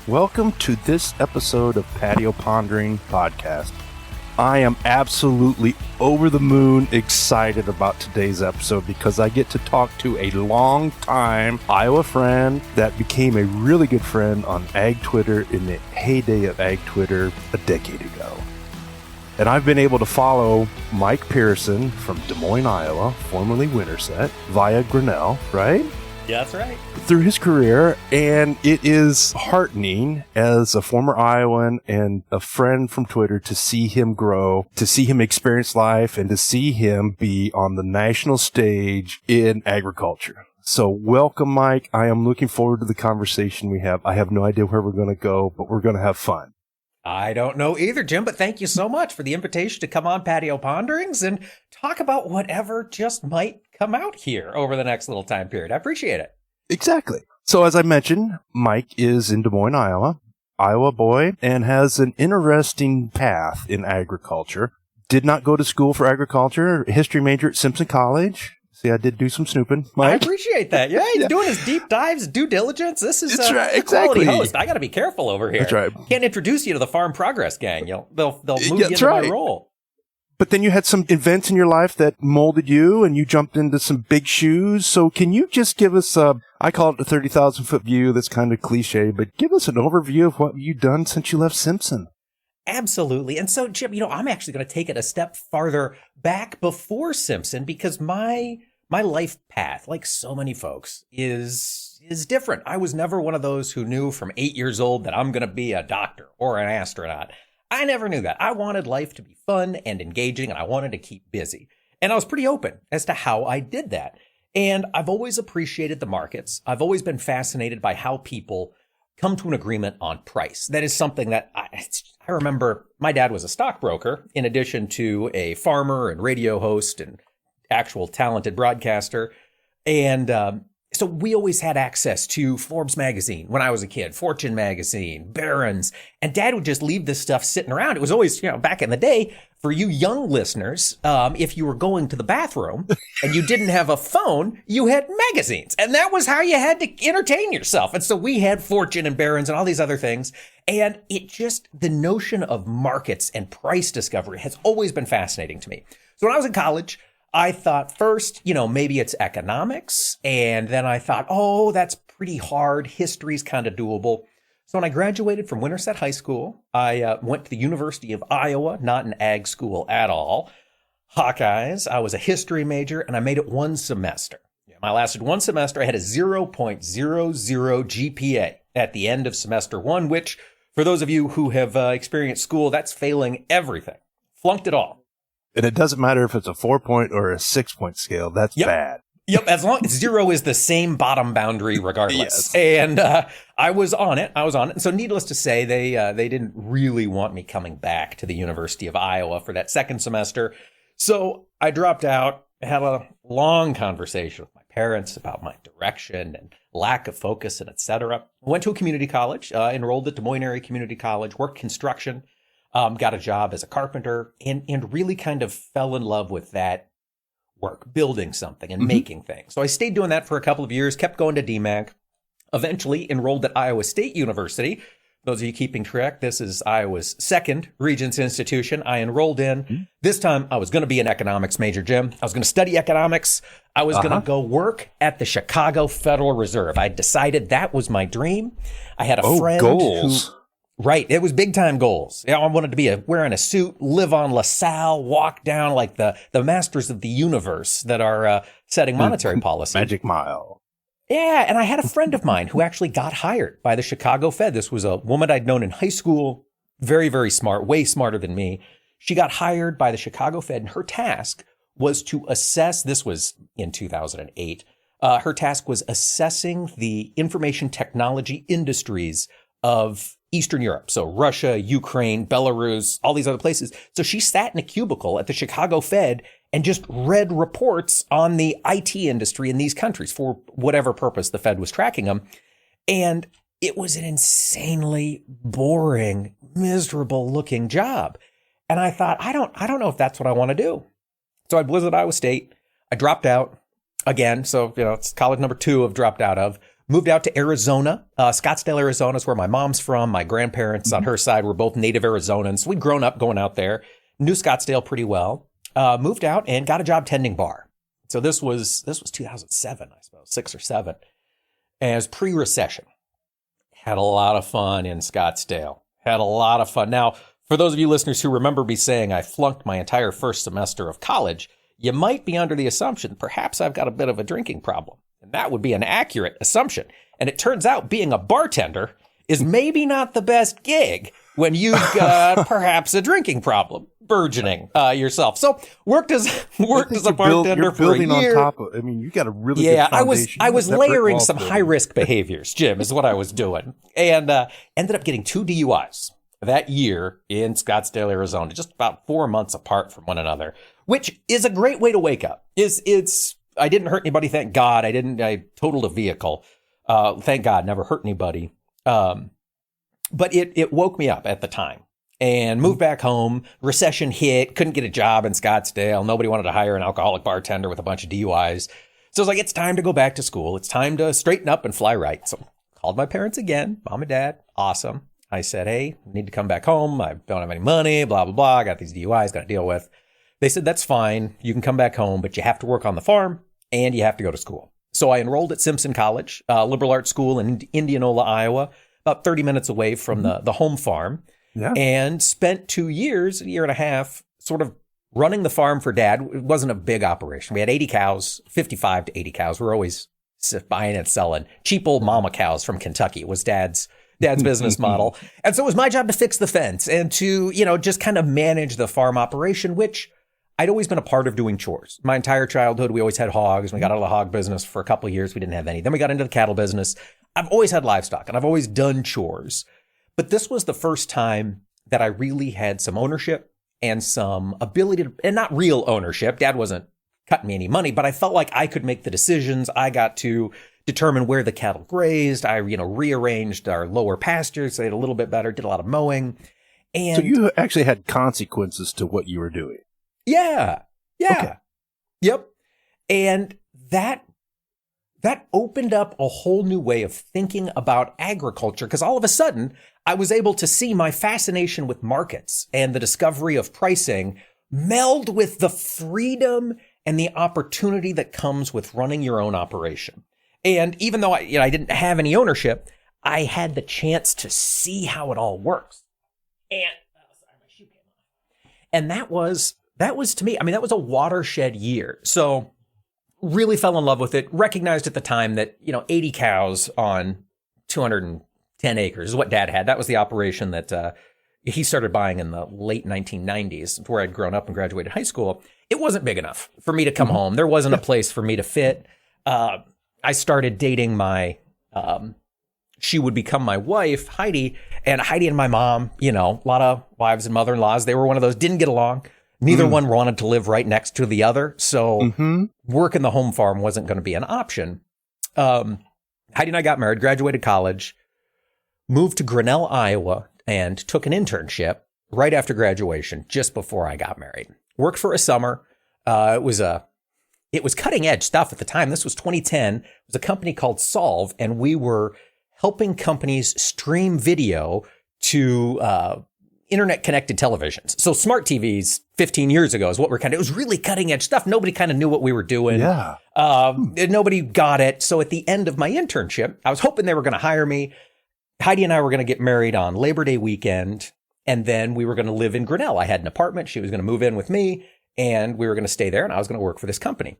Welcome to this episode of Patio Pondering podcast. I am absolutely over the moon excited about today's episode because I get to talk to a long-time Iowa friend that became a really good friend on Ag Twitter in the heyday of Ag Twitter a decade ago. And I've been able to follow Mark Pearson from Des Moines, Iowa, formerly Winterset, via Grinnell, right? Yeah, that's right. Through his career, and it is heartening as a former Iowan and a friend from Twitter to see him grow, to see him experience life, and to see him be on the national stage in agriculture. So welcome, Mike. I am looking forward to the conversation we have. I have no idea where we're going to go, but we're going to have fun. I don't know either, Jim, but thank you so much for the invitation to come on Patio Ponderings and talk about whatever just might come out here over the next little time period. I appreciate it. Exactly. So as I mentioned, Mike is in Des Moines, Iowa boy, and has an interesting path in agriculture. Did not go to school for agriculture, history major at Simpson College. See, I did do some snooping, Mike. I appreciate that. Yeah, he's doing his deep dives, due diligence. This is right, a quality exactly. host. I got to be careful over here. That's right. Can't introduce you to the Farm Progress Gang. They'll move you into right. my role. But then you had some events in your life that molded you, and you jumped into some big shoes. So can you just give us I call it the 30,000-foot view. That's kind of cliche, but give us an overview of what you've done since you left Simpson. Absolutely. And so, Jim, I'm actually going to take it a step farther back before Simpson because my life path, like so many folks, is different. I was never one of those who knew from 8 years old that I'm going to be a doctor or an astronaut. I never knew that. I wanted life to be fun and engaging, and I wanted to keep busy. And I was pretty open as to how I did that. And I've always appreciated the markets. I've always been fascinated by how people come to an agreement on price. That is something that I remember my dad was a stockbroker in addition to a farmer and radio host and actual talented broadcaster. And so we always had access to Forbes magazine when I was a kid, Fortune magazine, Barron's, and Dad would just leave this stuff sitting around. It was always, back in the day, for you young listeners, if you were going to the bathroom and you didn't have a phone, you had magazines. And that was how you had to entertain yourself. And so we had Fortune and Barron's and all these other things. And the notion of markets and price discovery has always been fascinating to me. So when I was in college, I thought first, maybe it's economics. And then I thought, oh, that's pretty hard. History's kind of doable. So when I graduated from Winterset High School, I went to the University of Iowa, not an ag school at all. Hawkeyes. I was a history major and I made it one semester. I lasted one semester. I had a 0.00 GPA at the end of semester one, which for those of you who have experienced school, that's failing everything. Flunked it all. And it doesn't matter if it's a 4-point or a 6-point scale. That's bad. Yep. As long as 0 is the same bottom boundary regardless. Yes. And I was on it. And so needless to say, they didn't really want me coming back to the University of Iowa for that second semester. So I dropped out, had a long conversation with my parents about my direction and lack of focus and et cetera. Went to a community college, enrolled at Des Moines Area Community College, worked construction. Got a job as a carpenter and really kind of fell in love with that work, building something and making things. So I stayed doing that for a couple of years, kept going to DMAC, eventually enrolled at Iowa State University. Those of you keeping track, this is Iowa's second Regents institution I enrolled in. This time I was going to be an economics major, Jim. I was going to study economics. I was going to go work at the Chicago Federal Reserve. I decided that was my dream. I had a friend goals. Right. It was big time goals. I wanted to be wearing a suit, live on LaSalle, walk down like the masters of the universe that are setting monetary policy. Magic Mile. Yeah. And I had a friend of mine who actually got hired by the Chicago Fed. This was a woman I'd known in high school. Very, very smart, way smarter than me. She got hired by the Chicago Fed and her task was to assess, this was in 2008. Her task was assessing the information technology industries of Eastern Europe. So Russia, Ukraine, Belarus, all these other places. So she sat in a cubicle at the Chicago Fed and just read reports on the IT industry in these countries for whatever purpose the Fed was tracking them. And it was an insanely boring, miserable looking job. And I thought, I don't know if that's what I want to do. So I was at Iowa State. I dropped out again. So, it's college number 2 I've dropped out of. moved out to Arizona. Scottsdale, Arizona is where my mom's from. My grandparents on her side were both native Arizonans. We'd grown up going out there, knew Scottsdale pretty well. Moved out and got a job tending bar. So this was 2007, I suppose, 6 or 7. As pre-recession. Had a lot of fun in Scottsdale. Had a lot of fun. Now, for those of you listeners who remember me saying I flunked my entire first semester of college, you might be under the assumption perhaps I've got a bit of a drinking problem. And that would be an accurate assumption. And it turns out being a bartender is maybe not the best gig when you've got perhaps a drinking problem burgeoning yourself. So worked as a bartender for a year. On top of, I mean, you got a really good foundation. I was layering some high risk behaviors, Jim, is what I was doing, and ended up getting 2 DUIs that year in Scottsdale, Arizona, just about 4 months apart from one another, which is a great way to wake up. I didn't hurt anybody, thank God. I totaled a vehicle. Thank God, never hurt anybody. But it woke me up at the time and moved back home. Recession hit, couldn't get a job in Scottsdale. Nobody wanted to hire an alcoholic bartender with a bunch of DUIs. So I was like, it's time to go back to school. It's time to straighten up and fly right. So called my parents again, mom and dad. Awesome. I said, hey, I need to come back home. I don't have any money, blah, blah, blah. I got these DUIs, got to deal with. They said, that's fine. You can come back home, but you have to work on the farm and you have to go to school. So I enrolled at Simpson College, liberal arts school in Indianola, Iowa, about 30 minutes away from the home farm, and spent 2 years, a year and a half, sort of running the farm for Dad. It wasn't a big operation. We had 80 cows, 55 to 80 cows. We're always buying and selling cheap old mama cows from Kentucky. It was Dad's business model. And so it was my job to fix the fence and to, just kind of manage the farm operation, which I'd always been a part of doing chores. My entire childhood, we always had hogs. We got out of the hog business for a couple of years. We didn't have any. Then we got into the cattle business. I've always had livestock and I've always done chores. But this was the first time that I really had some ownership and some ability to, and not real ownership. Dad wasn't cutting me any money, but I felt like I could make the decisions. I got to determine where the cattle grazed. I, rearranged our lower pastures so they had a little bit better, did a lot of mowing. And so you actually had consequences to what you were doing. Yeah. Okay. Yep. And that opened up a whole new way of thinking about agriculture, because all of a sudden I was able to see my fascination with markets and the discovery of pricing meld with the freedom and the opportunity that comes with running your own operation. And even though I didn't have any ownership, I had the chance to see how it all works. And sorry, my shoe came off. And that was to me, that was a watershed year. So really fell in love with it, recognized at the time that, 80 cows on 210 acres is what Dad had. That was the operation that he started buying in the late 1990s, where I'd grown up and graduated high school. It wasn't big enough for me to come home. There wasn't a place for me to fit. I started dating she would become my wife, Heidi, and my mom, a lot of wives and mother-in-laws, they were one of those, didn't get along. Neither one wanted to live right next to the other. So working the home farm wasn't going to be an option. Heidi and I got married, graduated college, moved to Grinnell, Iowa, and took an internship right after graduation, just before I got married. Worked for a summer. It was cutting edge stuff at the time. This was 2010. It was a company called Solve, and we were helping companies stream video to internet connected televisions. So smart TVs 15 years ago is what we're it was really cutting edge stuff. Nobody kind of knew what we were doing. Yeah. Nobody got it. So at the end of my internship, I was hoping they were going to hire me. Heidi and I were going to get married on Labor Day weekend. And then we were going to live in Grinnell. I had an apartment. She was going to move in with me and we were going to stay there and I was going to work for this company.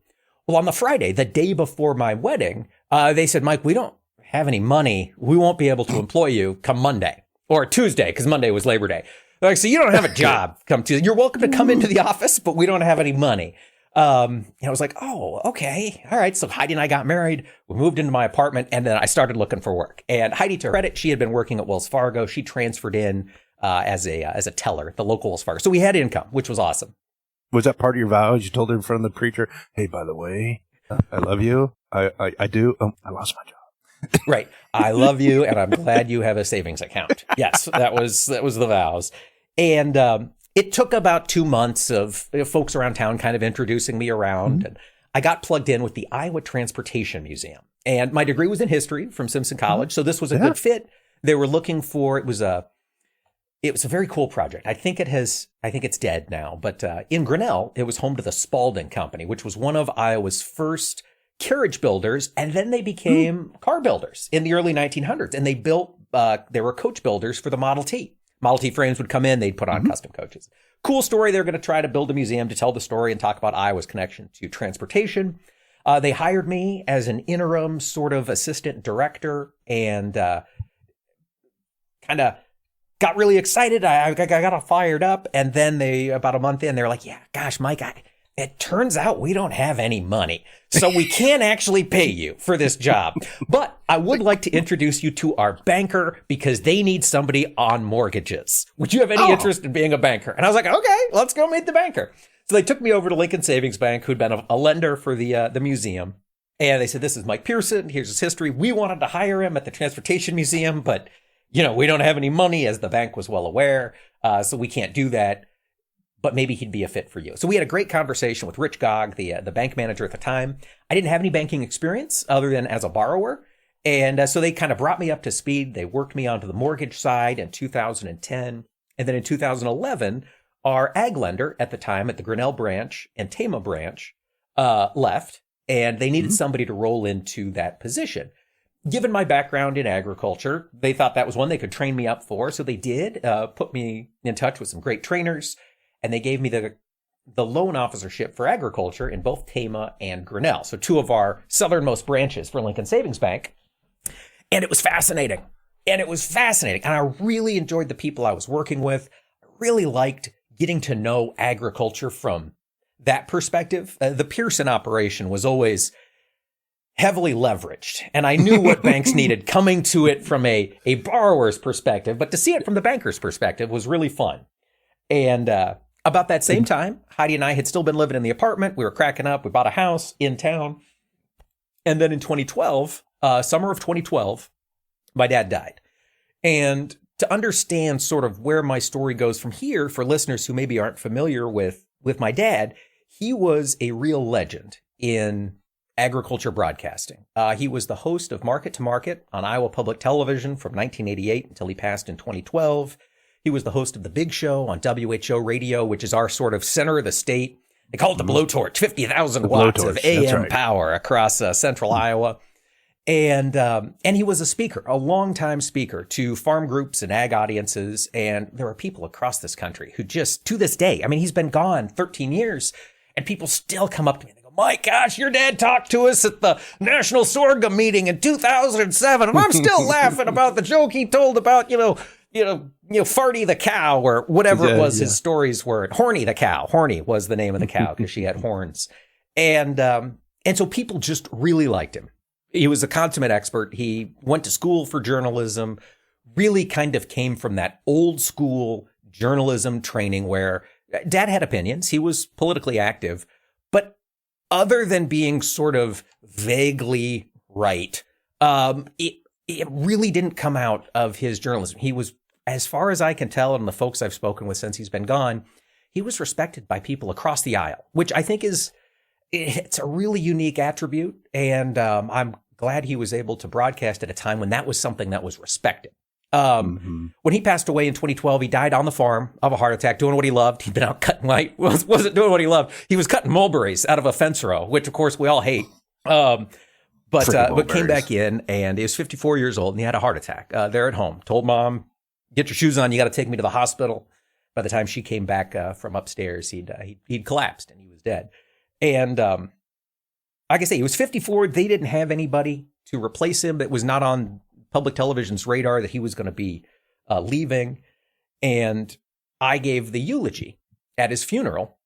Well, on the Friday, the day before my wedding, they said, Mike, we don't have any money. We won't be able to employ you come Monday. Or Tuesday, because Monday was Labor Day. They're like, so you don't have a job come Tuesday. You're welcome to come into the office, but we don't have any money. And I was like, oh, okay. All right. So Heidi and I got married. We moved into my apartment and then I started looking for work. And Heidi, to her credit, she had been working at Wells Fargo. She transferred in as a teller at the local Wells Fargo. So we had income, which was awesome. Was that part of your vows? You told her in front of the preacher, hey, by the way, I love you. I do. I lost my job. Right. I love you, and I'm glad you have a savings account. Yes, that was the vows. And it took about 2 months of folks around town kind of introducing me around. And I got plugged in with the Iowa Transportation Museum. And my degree was in history from Simpson College. So this was a good fit. They were looking for, it was a very cool project. I think it's dead now, but in Grinnell, it was home to the Spalding Company, which was one of Iowa's first carriage builders. And then they became car builders in the early 1900s. And they were coach builders for the Model T. Model T frames would come in, they'd put on custom coaches. Cool story. They're going to try to build a museum to tell the story and talk about Iowa's connection to transportation. They hired me as an interim sort of assistant director and kind of got really excited. I got all fired up. And then about a month in, they're like, yeah, gosh, Mike, it turns out we don't have any money. So we can't actually pay you for this job. But I would like to introduce you to our banker because they need somebody on mortgages. Would you have any interest in being a banker? And I was like, okay, let's go meet the banker. So they took me over to Lincoln Savings Bank, who'd been a lender for the museum. And they said, this is Mike Pearson. Here's his history. We wanted to hire him at the Transportation Museum, but we don't have any money, as the bank was well aware. So we can't do that. But maybe he'd be a fit for you. So we had a great conversation with Rich Gogg, the bank manager at the time. I didn't have any banking experience other than as a borrower. And so they kind of brought me up to speed. They worked me onto the mortgage side in 2010. And then in 2011, our ag lender at the time at the Grinnell branch and Tama branch left. And they needed somebody to roll into that position. Given my background in agriculture, they thought that was one they could train me up for. So they did put me in touch with some great trainers. And they gave me the loan officership for agriculture in both Tama and Grinnell. So two of our southernmost branches for Lincoln Savings Bank. And it was fascinating. And I really enjoyed the people I was working with. I really liked getting to know agriculture from that perspective. The Pearson operation was always heavily leveraged. And I knew what banks needed coming to it from a borrower's perspective. But to see it from the banker's perspective was really fun. And about that same time, Heidi and I had still been living in the apartment. We were cracking up. We bought a house in town. And then in 2012, summer of 2012, my dad died. And to understand sort of where my story goes from here, for listeners who maybe aren't familiar with my dad, he was a real legend in agriculture broadcasting. He was the host of Market to Market on Iowa Public Television from 1988 until he passed in 2012. He was the host of The Big Show on WHO Radio, which is our sort of center of the state. They call it the blowtorch, 50,000 watts of AM power across central Iowa. And he was a speaker, a longtime speaker to farm groups and ag audiences. And there are people across this country who just, to this day, I mean, he's been gone 13 years, and people still come up to me and they go, my gosh, your dad talked to us at the National Sorghum meeting in 2007, and I'm still laughing about the joke he told about, Farty the cow or whatever it was his stories were. Horny the cow. Horny was the name of the cow because she had horns. And so people just really liked him. He was a consummate expert. He went to school for journalism, really kind of came from that old school journalism training where Dad had opinions. He was politically active, but other than being sort of vaguely right, it really didn't come out of his journalism. He was, as far as I can tell, and the folks I've spoken with since he's been gone, he was respected by people across the aisle, which I think it's a really unique attribute. And I'm glad he was able to broadcast at a time when that was something that was respected. When he passed away in 2012, he died on the farm of a heart attack, doing what he loved. He'd been out cutting wasn't doing what he loved. He was cutting mulberries out of a fence row, which of course we all hate. But came back in, and he was 54 years old, and he had a heart attack there at home. Told Mom, get your shoes on. You got to take me to the hospital. By the time she came back from upstairs, he'd collapsed and he was dead. And like I say, he was 54. They didn't have anybody to replace him. It was not on public television's radar that he was going to be leaving. And I gave the eulogy at his funeral.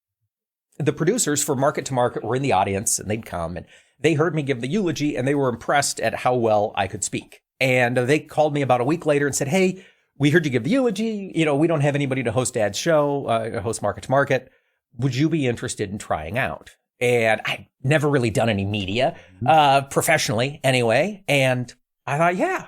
The producers for Market to Market were in the audience, and they'd come, and they heard me give the eulogy, and they were impressed at how well I could speak. And they called me about a week later and said, hey, we heard you give the eulogy. We don't have anybody to host Dad's show, host Market to Market. Would you be interested in trying out? And I'd never really done any media, professionally anyway. And I thought, yeah,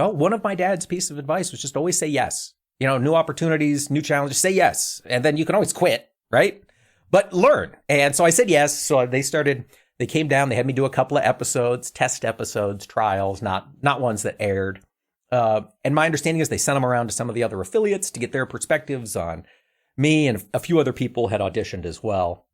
one of my dad's pieces of advice was just always say yes. New opportunities, new challenges, say yes. And then you can always quit, right? But learn. And so I said yes. So they started They came down, they had me do a couple of episodes, test episodes, trials, not ones that aired. And my understanding is they sent them around to some of the other affiliates to get their perspectives on me, and a few other people had auditioned as well.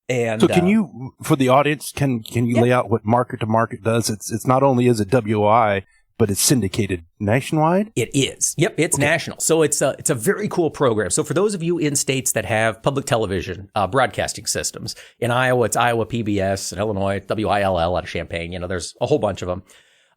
And so can you, for the audience, can you lay out what Market to Market does? It's not only is it WI, but it's syndicated nationwide? It is. Yep, it's national. So it's a very cool program. So for those of you in states that have public television broadcasting systems, in Iowa, it's Iowa PBS, in Illinois, WILL out of Champaign. There's a whole bunch of them.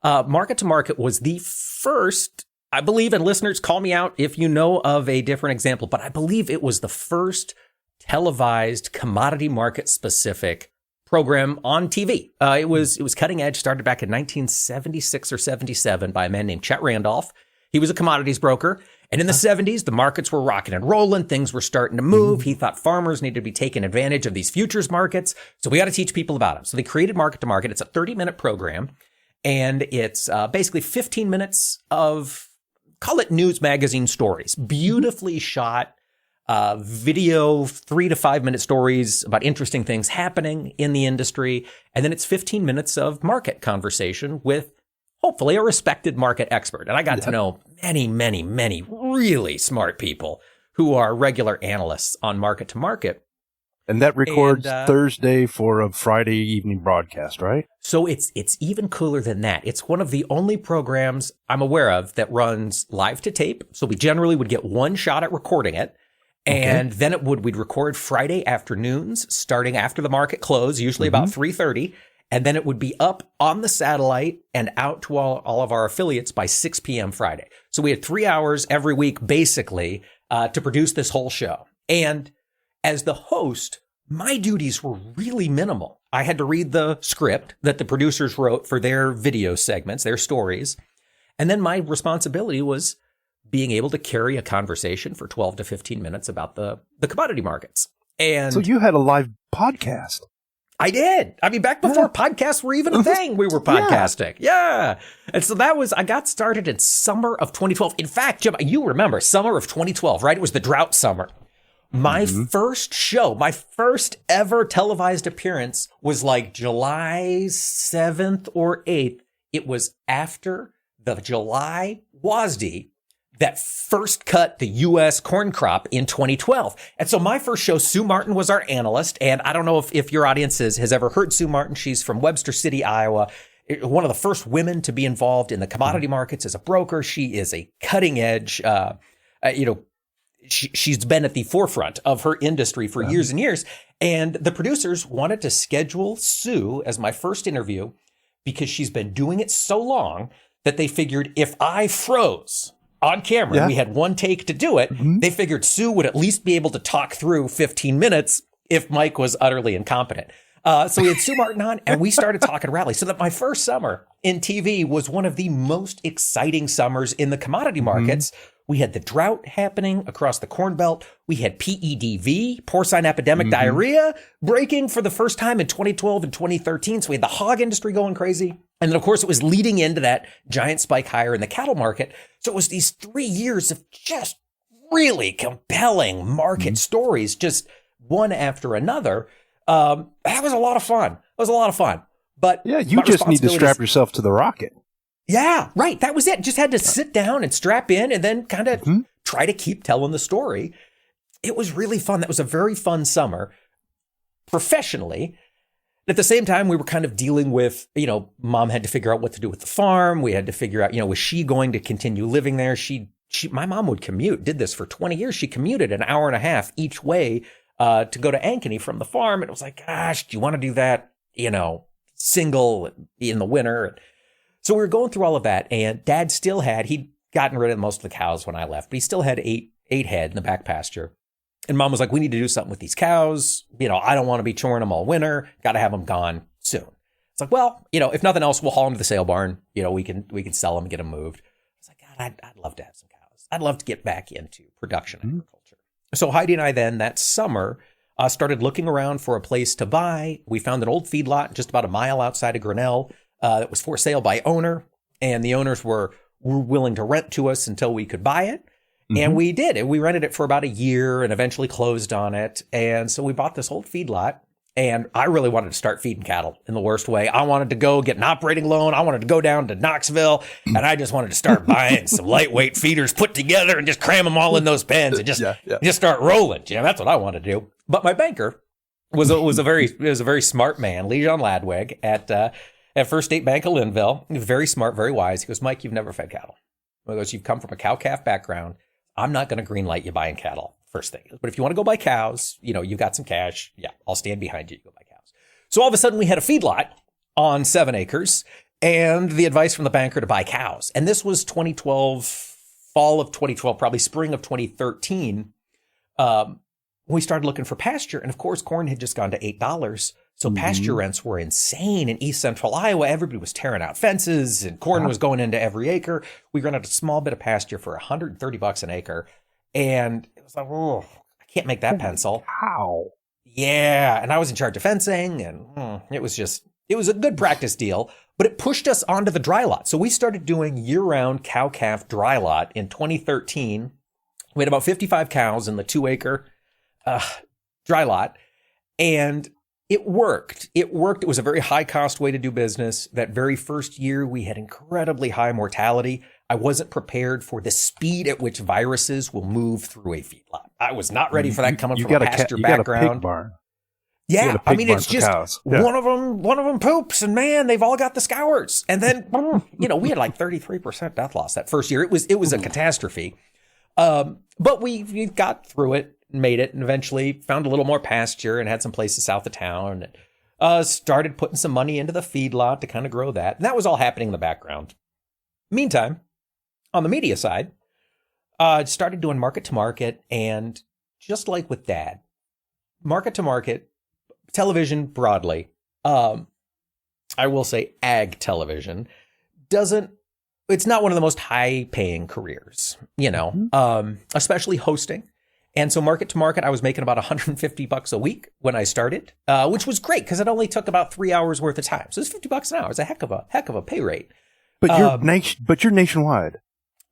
Market to Market was the first, I believe, and listeners, call me out if you know of a different example, but I believe it was the first televised commodity market specific program on TV. It was cutting edge, started back in 1976 or 77 by a man named Chet Randolph. He was a commodities broker. And in the 70s, the markets were rocking and rolling. Things were starting to move. He thought farmers needed to be taking advantage of these futures markets. So we got to teach people about them. So they created Market to Market. It's a 30-minute program. And it's basically 15 minutes of, call it news magazine stories, beautifully shot video, 3 to 5 minute stories about interesting things happening in the industry. And then it's 15 minutes of market conversation with hopefully a respected market expert. And I got to know many, many, many really smart people who are regular analysts on Market to Market. And that records Thursday for a Friday evening broadcast, right? So it's even cooler than that. It's one of the only programs I'm aware of that runs live to tape. So we generally would get one shot at recording it. And then we'd record Friday afternoons, starting after the market close, usually about 3:30. And then it would be up on the satellite and out to all of our affiliates by 6 p.m. Friday. So we had 3 hours every week, basically, to produce this whole show. And as the host, my duties were really minimal. I had to read the script that the producers wrote for their video segments, their stories. And then my responsibility was being able to carry a conversation for 12 to 15 minutes about the commodity markets. And so you had a live podcast. I did. I mean, back before podcasts were even a thing, we were podcasting. Yeah. And so I got started in summer of 2012. In fact, Jim, you remember summer of 2012, right? It was the drought summer. My first show, my first ever televised appearance was like July 7th or 8th. It was after the July WASD that first cut the U.S. corn crop in 2012. And so my first show, Sue Martin was our analyst. And I don't know if your audience has ever heard Sue Martin. She's from Webster City, Iowa. One of the first women to be involved in the commodity markets as a broker. She is a cutting edge, she's been at the forefront of her industry for years and years. And the producers wanted to schedule Sue as my first interview because she's been doing it so long that they figured if I froze on camera, and we had one take to do it, they figured Sue would at least be able to talk through 15 minutes if Mike was utterly incompetent. So we had Sue Martin on, and we started talking rally. So that my first summer in TV was one of the most exciting summers in the commodity markets. We had the drought happening across the Corn Belt. We had PEDV, porcine epidemic diarrhea, breaking for the first time in 2012 and 2013. So we had the hog industry going crazy. And then, of course, it was leading into that giant spike higher in the cattle market. So it was these 3 years of just really compelling market stories, just one after another. That was a lot of fun. But yeah, you just need to strap yourself to the rocket. Yeah, right. That was it. Just had to sit down and strap in and then kind of try to keep telling the story. It was really fun. That was a very fun summer professionally. At the same time, we were kind of dealing with, mom had to figure out what to do with the farm. We had to figure out, was she going to continue living there? My mom would commute, did this for 20 years. She commuted an hour and a half each way to go to Ankeny from the farm. And it was like, gosh, do you want to do that, single in the winter? So we were going through all of that, and Dad he'd gotten rid of most of the cows when I left, but he still had eight head in the back pasture. And Mom was like, we need to do something with these cows. I don't want to be choring them all winter. Got to have them gone soon. It's like, well, if nothing else, we'll haul them to the sale barn. We can sell them and get them moved. I was like, God, I'd love to have some cows. I'd love to get back into production agriculture. So Heidi and I then that summer started looking around for a place to buy. We found an old feedlot just about a mile outside of Grinnell. That was for sale by owner, and the owners were willing to rent to us until we could buy it. And we did. And we rented it for about a year and eventually closed on it. And so we bought this old feedlot And I really wanted to start feeding cattle in the worst way. I wanted to go get an operating loan. I wanted to go down to Knoxville, and I just wanted to start buying some lightweight feeders put together and just cram them all in those pens and just start rolling. That's what I wanted to do. But my banker was a very smart man, Lee John Ladwig at First State Bank of Linville. He was very smart, very wise. He goes, Mike, you've never fed cattle. He goes, you've come from a cow-calf background. I'm not going to green light you buying cattle. First thing. But if you want to go buy cows, you've got some cash. Yeah, I'll stand behind you. You go buy cows. So all of a sudden we had a feedlot on 7 acres and the advice from the banker to buy cows. And this was 2012, fall of 2012, probably spring of 2013. We started looking for pasture. And of course, corn had just gone to $8. So pasture rents were insane in East Central Iowa. Everybody was tearing out fences and corn was going into every acre. We rented a small bit of pasture for $130 an acre. And it was like, oh, I can't make that pencil. How? Yeah. And I was in charge of fencing, and it was a good practice deal, but it pushed us onto the dry lot. So we started doing year-round cow-calf dry lot in 2013. We had about 55 cows in the 2-acre dry lot, and it worked. It was a very high-cost way to do business. That very first year, we had incredibly high mortality. I wasn't prepared for the speed at which viruses will move through a feedlot. I was not ready for that coming from a pasture background. You got a pig barn. Yeah, I mean, it's just one of them poops, and man, they've all got the scours. And then, we had like 33% death loss that first year. It was a catastrophe. But we got through it, made it, and eventually found a little more pasture and had some places south of town. And started putting some money into the feedlot to kind of grow that. And that was all happening in the background. Meantime, on the media side, started doing market to market, and just like with Dad, market to market, television broadly, I will say ag television, it's not one of the most high paying careers, especially hosting. And so market to market, I was making about $150 a week when I started, which was great because it only took about 3 hours worth of time. So it's $50 an hour. It's a heck of a pay rate. But you're nationwide.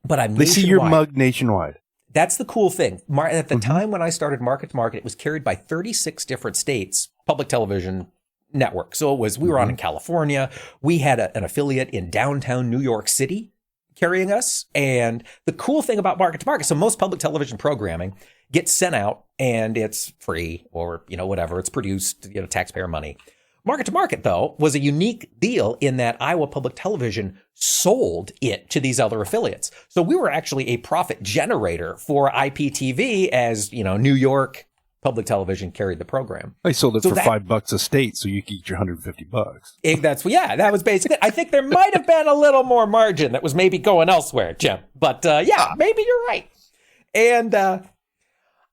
But I'm They nationwide. see your mug nationwide. That's the cool thing. At the time when I started market to market, it was carried by 36 different states, public television network. So we were on in California. We had an affiliate in downtown New York City carrying us. And the cool thing about market to market, so most public television programming gets sent out and it's free or, whatever. It's produced, taxpayer money. Market to market, though, was a unique deal in that Iowa Public Television sold it to these other affiliates. So we were actually a profit generator for IPTV as, New York Public Television carried the program. They sold it for $5 a state, so you could get your $150. That was basically it. I think there might have been a little more margin that was maybe going elsewhere, Jim. But maybe you're right. And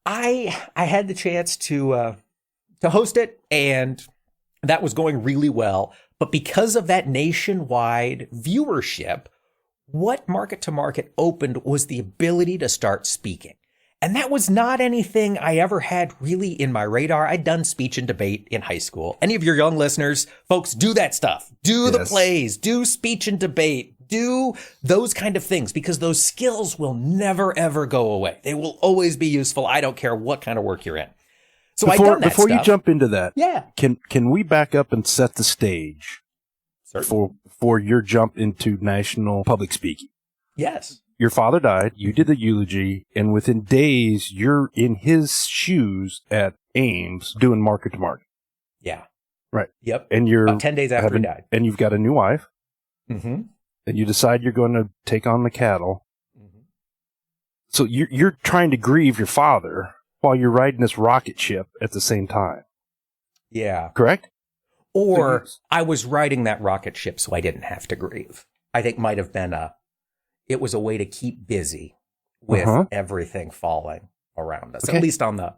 I had the chance to host it, and that was going really well. But because of that nationwide viewership, what market to market opened was the ability to start speaking. And that was not anything I ever had really in my radar. I'd done speech and debate in high school. Any of your young listeners, folks, do that stuff. Do the plays, do speech and debate, do those kind of things, because those skills will never, ever go away. They will always be useful. I don't care what kind of work you're in. So before you jump into that, yeah, can we back up and set the stage for your jump into national public speaking? Yes. Your father died, you did the eulogy, and within days, you're in his shoes at Ames doing market to market. Yeah. Right. Yep. And you're about 10 days after he died. And you've got a new wife. Mm-hmm. And you decide you're going to take on the cattle. Mm-hmm. So you're trying to grieve your father while you're riding this rocket ship at the same time. Yeah. Correct? Or I was riding that rocket ship so I didn't have to grieve. I think might have been it was a way to keep busy with everything falling around us, at least on the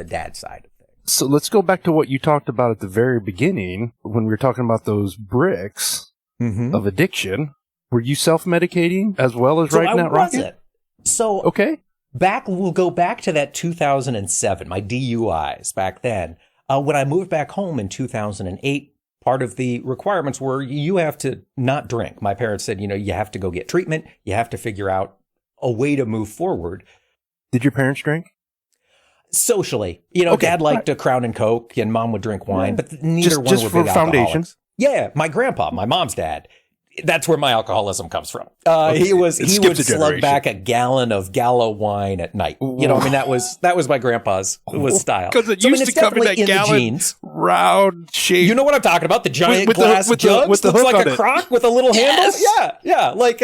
dad side of things. So let's go back to what you talked about at the very beginning when we were talking about those bricks of addiction. Were you self-medicating as well as riding that rocket? So we'll go back to that 2007, my DUIs back then. When I moved back home in 2008, part of the requirements were you have to not drink. My parents said, you have to go get treatment. You have to figure out a way to move forward. Did your parents drink? Socially, Dad liked a Crown and Coke, and Mom would drink wine, but neither one just were for big foundation. alcoholics. Yeah, my grandpa, my mom's dad. That's where my alcoholism comes from. He would slug back a gallon of Gallo wine at night. That was my grandpa's style. Because it used to come in that gallon round shape. You know what I'm talking about? The giant glass jugs with the looks hook like on a it. crock with a little handle. Yeah. Like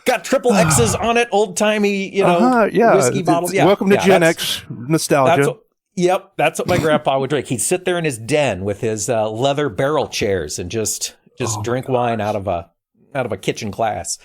got triple X's on it, old timey, whiskey bottles. Yeah. Welcome to Gen X nostalgia. That's what my grandpa would drink. He'd sit there in his den with his leather barrel chairs and just drink wine out of a kitchen glass.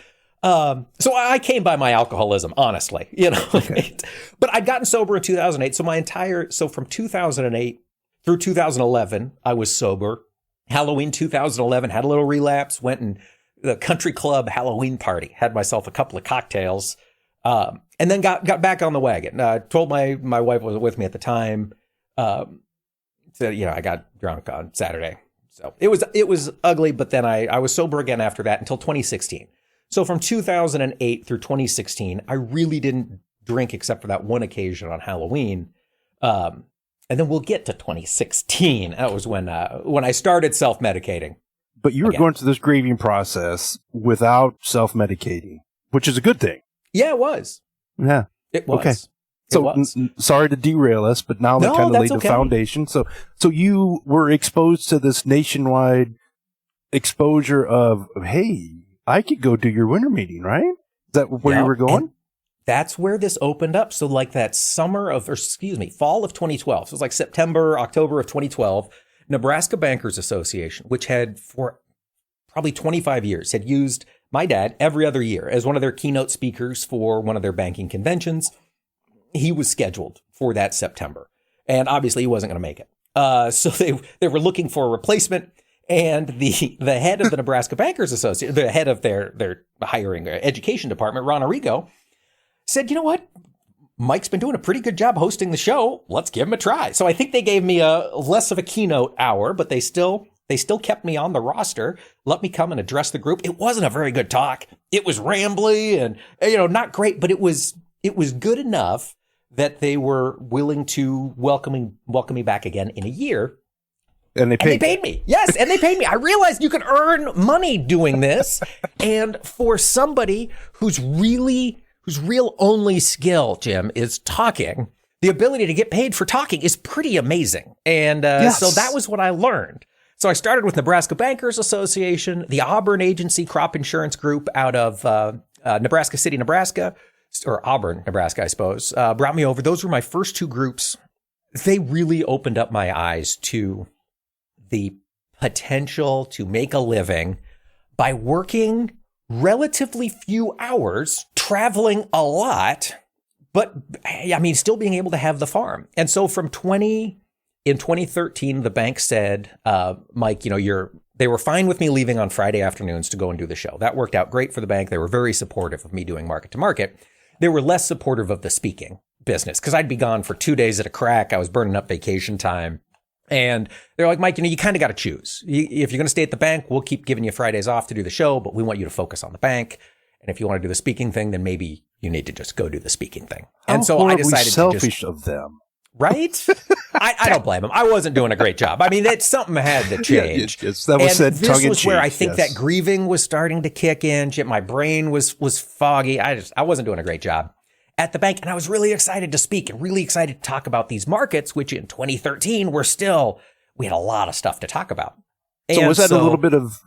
So I came by my alcoholism, honestly, Okay. But I'd gotten sober in 2008. So from 2008 through 2011, I was sober. Halloween 2011, had a little relapse, went and the country club Halloween party, had myself a couple of cocktails, and then got back on the wagon. Told my wife was with me at the time. Said, I got drunk on Saturday. So it was ugly, but then I was sober again after that until 2016. So from 2008 through 2016, I really didn't drink except for that one occasion on Halloween. And then we'll get to 2016. That was when I started self-medicating. But you were going through this grieving process without self-medicating, which is a good thing. Yeah, it was. Yeah. It was. Okay. So sorry to derail us, but now that kind of laid the foundation. So you were exposed to this nationwide exposure of, hey, I could go do your winter meeting, right? Is that where you were going? And that's where this opened up. So like that fall of 2012. So it was like September, October of 2012, Nebraska Bankers Association, which had for probably 25 years had used my dad every other year as one of their keynote speakers for one of their banking conventions. He was scheduled for that September, and obviously he wasn't going to make it. So they were looking for a replacement, and the head of the Nebraska Bankers Association, the head of their hiring education department, Ron Arrigo, said, "You know what? Mike's been doing a pretty good job hosting the show. Let's give him a try." So I think they gave me a less of a keynote hour, but they still kept me on the roster, let me come and address the group. It wasn't a very good talk. It was rambly and not great, but it was good enough that they were willing to welcome me back again in a year. And they paid me. Yes, and they paid me. I realized you can earn money doing this. And for somebody whose real only skill, Jim, is talking, the ability to get paid for talking is pretty amazing. And so that was what I learned. So I started with Nebraska Bankers Association, the Auburn Agency Crop Insurance Group out of Nebraska City, Nebraska, or Auburn, Nebraska, I suppose, brought me over. Those were my first two groups. They really opened up my eyes to the potential to make a living by working relatively few hours, traveling a lot, but still being able to have the farm. And so in 2013, the bank said, Mike, they were fine with me leaving on Friday afternoons to go and do the show. That worked out great for the bank. They were very supportive of me doing market to market. They were less supportive of the speaking business because I'd be gone for 2 days at a crack. I was burning up vacation time. And they're like, Mike, you kind of got to choose. If you're going to stay at the bank, we'll keep giving you Fridays off to do the show, but we want you to focus on the bank. And if you want to do the speaking thing, then maybe you need to just go do the speaking thing. And so I decided selfish of them. Right? I don't blame them. I wasn't doing a great job. Something had to change. Yes, that was said tongue in cheek. This was where I think that grieving was starting to kick in. My brain was foggy. I wasn't doing a great job at the bank. And I was really excited to speak and really excited to talk about these markets, which in 2013 we had a lot of stuff to talk about. So was that a little bit of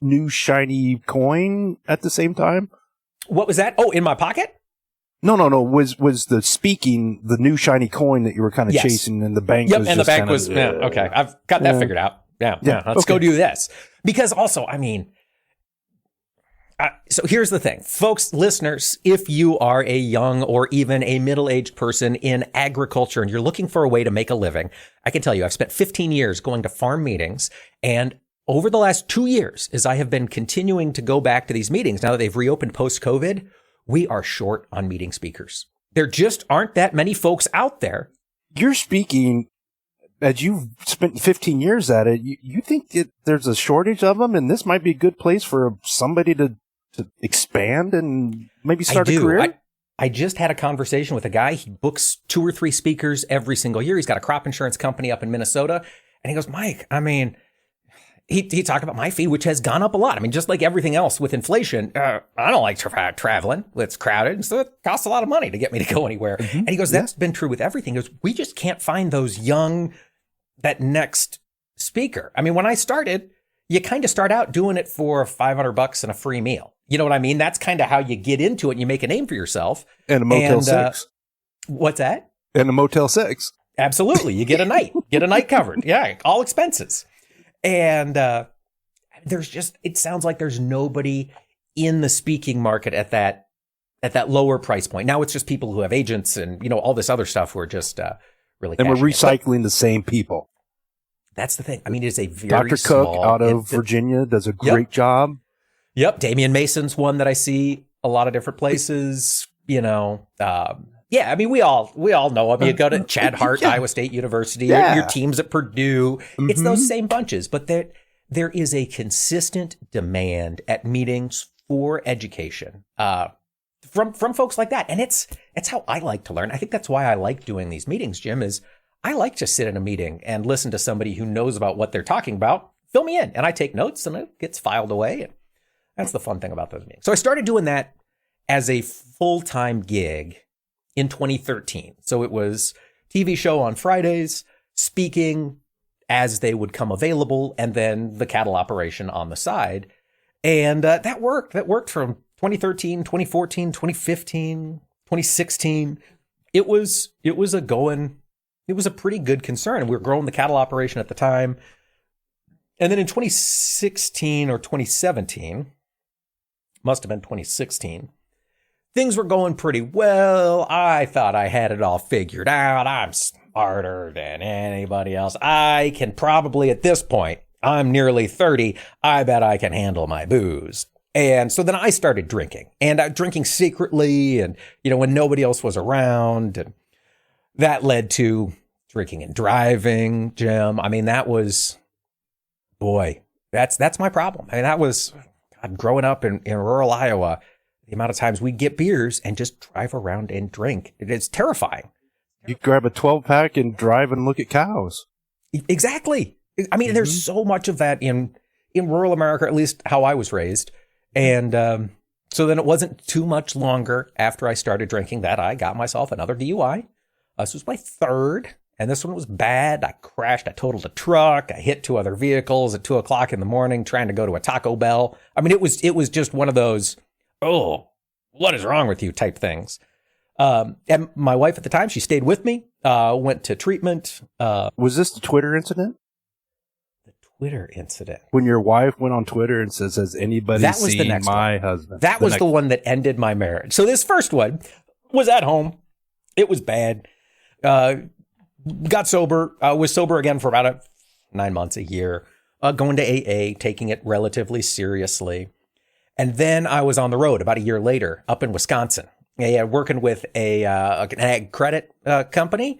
new shiny coin at the same time? What was that? Oh, in my pocket? No. Was the speaking the new shiny coin that you were kind of chasing, and the bank was and just the bank was okay. I've got that figured out. Yeah. Let's go do this. Because also, so here's the thing, folks, listeners, if you are a young or even a middle-aged person in agriculture and you're looking for a way to make a living, I can tell you, I've spent 15 years going to farm meetings, and over the last 2 years, as I have been continuing to go back to these meetings, now that they've reopened post-COVID, we are short on meeting speakers. There just aren't that many folks out there. You're speaking, as you've spent 15 years at it, you think that there's a shortage of them, and this might be a good place for somebody to expand and maybe start a career? I just had a conversation with a guy. He books 2 or 3 speakers every single year. He's got a crop insurance company up in Minnesota. And he goes, Mike, I mean, he talked about my fee, which has gone up a lot. I mean, just like everything else with inflation, I don't like traveling. It's crowded. And so it costs a lot of money to get me to go anywhere. Mm-hmm. And he goes, that's been true with everything. He goes, we just can't find that next speaker. I mean, when I started, you kind of start out doing it for $500 and a free meal. You know what I mean? That's kind of how you get into it and you make a name for yourself. And a Motel 6. What's that? And a Motel 6. Absolutely. You get a night covered. Yeah. All expenses. And it sounds like there's nobody in the speaking market at that lower price point. Now it's just people who have agents and, you know, all this other stuff who are just really. And we're recycling the same people. That's the thing. I mean, it is a very Dr. Cook out of Virginia does a great job. Yep. Damian Mason's one that I see a lot of different places, you know. Yeah, I mean, we all know him. You go to Chad Hart, Iowa State University, your teams at Purdue. Mm-hmm. It's those same bunches, but there is a consistent demand at meetings for education from folks like that. And it's how I like to learn. I think that's why I like doing these meetings, Jim, is I like to sit in a meeting and listen to somebody who knows about what they're talking about, fill me in, and I take notes and it gets filed away. And that's the fun thing about those meetings. So I started doing that as a full-time gig in 2013. So it was TV show on Fridays, speaking as they would come available, and then the cattle operation on the side. And that worked. That worked from 2013, 2014, 2015, 2016. It was a pretty good concern. And we were growing the cattle operation at the time. And then in 2016 or 2017, must have been 2016, things were going pretty well. I thought I had it all figured out. I'm smarter than anybody else. I can probably, at this point, I'm nearly 30. I bet I can handle my booze. And so then I started drinking, and drinking secretly, and, you know, when nobody else was around. And that led to drinking and driving, Jim. I mean, that was, boy, that's my problem. I mean, that was, God, growing up in rural Iowa, the amount of times we'd get beers and just drive around and drink. It's terrifying. You grab a 12-pack and drive and look at cows. Exactly. I mean, there's so much of that in rural America, at least how I was raised. And so then it wasn't too much longer after I started drinking that I got myself another DUI. This was my third, and this one was bad. I crashed. I totaled a truck. I hit 2 other vehicles at 2:00 in the morning trying to go to a Taco Bell. I mean, it was just one of those, oh, what is wrong with you type things. And my wife at the time, she stayed with me, went to treatment. Was this the Twitter incident? The Twitter incident. When your wife went on Twitter and says, has anybody seen my husband? That was the one that ended my marriage. So this first one was at home. It was bad. Got sober, was sober again for about 9 months, a year, going to AA, taking it relatively seriously. And then I was on the road about a year later up in Wisconsin, working with an ag credit company,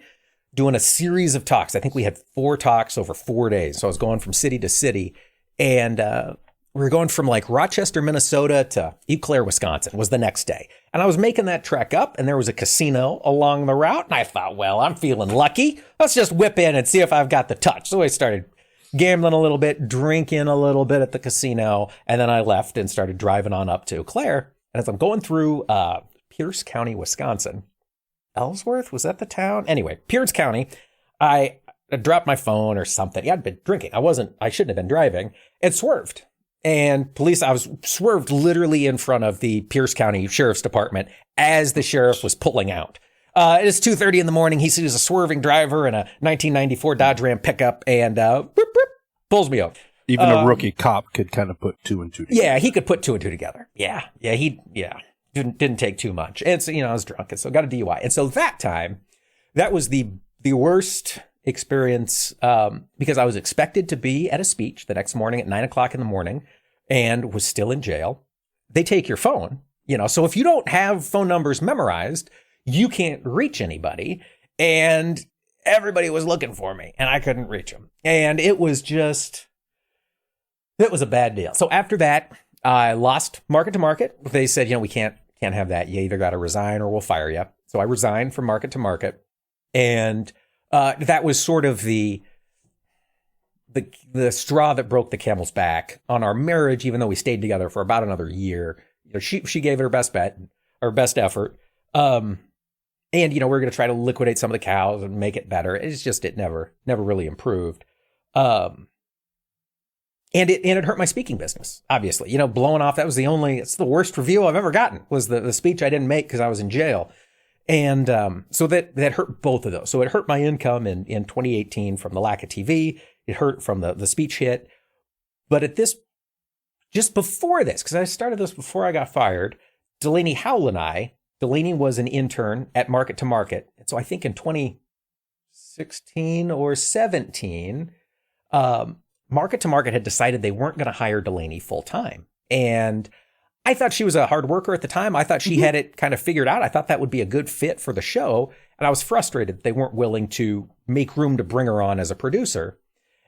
doing a series of talks. I think we had 4 talks over 4 days. So I was going from city to city, and we were going from like Rochester, Minnesota to Eau Claire, Wisconsin was the next day. And I was making that trek up, and there was a casino along the route. And I thought, well, I'm feeling lucky. Let's just whip in and see if I've got the touch. So I started gambling a little bit, drinking a little bit at the casino. And then I left and started driving on up to Eau Claire. And as I'm going through Pierce County, Wisconsin, Ellsworth, was that the town? Anyway, Pierce County, I dropped my phone or something. Yeah, I'd been drinking. I shouldn't have been driving, and swerved. And I was swerved literally in front of the Pierce County Sheriff's Department as the sheriff was pulling out. It's 2:30 in the morning. He sees a swerving driver in a 1994 Dodge Ram pickup and pulls me over. Even a rookie cop could kind of put 2 and 2 together. Yeah, he could put 2 and 2 together. Yeah. Didn't take too much. And so, I was drunk, and so got a DUI. And so that time, that was the worst experience because I was expected to be at a speech the next morning at 9:00 in the morning and was still in jail. They take your phone, so if you don't have phone numbers memorized, you can't reach anybody. And everybody was looking for me, and I couldn't reach them. And it was a bad deal. So after that, I lost market to market. They said, we can't can't have that. You either got to resign or we'll fire you. So I resigned from Market to Market. And that was sort of the straw that broke the camel's back on our marriage, even though we stayed together for about another year. You know, she gave it her best bet, or best effort. And, you know, we're going to try to liquidate some of the cows and make it better. It's just, it never really improved. And it hurt my speaking business, obviously. You know, blowing off, it's the worst review I've ever gotten, was the speech I didn't make because I was in jail. And so that hurt both of those. So it hurt my income in 2018 from the lack of TV. It hurt from the speech hit. But just before this, because I started this before I got fired, Delaney Howell and Delaney was an intern at Market to Market. And so I think in 2016 or 17, Market to Market had decided they weren't going to hire Delaney full time. And I thought she was a hard worker at the time. I thought she had it kind of figured out. I thought that would be a good fit for the show. And I was frustrated that they weren't willing to make room to bring her on as a producer.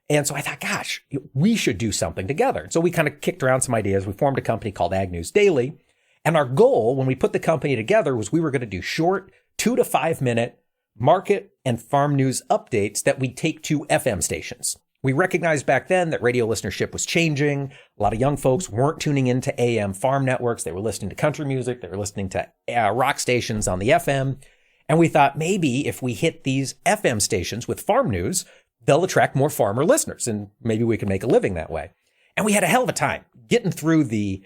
And so I thought, gosh, we should do something together. So we kind of kicked around some ideas. We formed a company called Ag News Daily. And our goal when we put the company together was we were going to do short 2 to 5 minute market and farm news updates that we'd take to FM stations. We recognized back then that radio listenership was changing. A lot of young folks weren't tuning into AM farm networks. They were listening to country music. They were listening to rock stations on the FM. And we thought maybe if we hit these FM stations with farm news, they'll attract more farmer listeners, and maybe we can make a living that way. And we had a hell of a time getting through the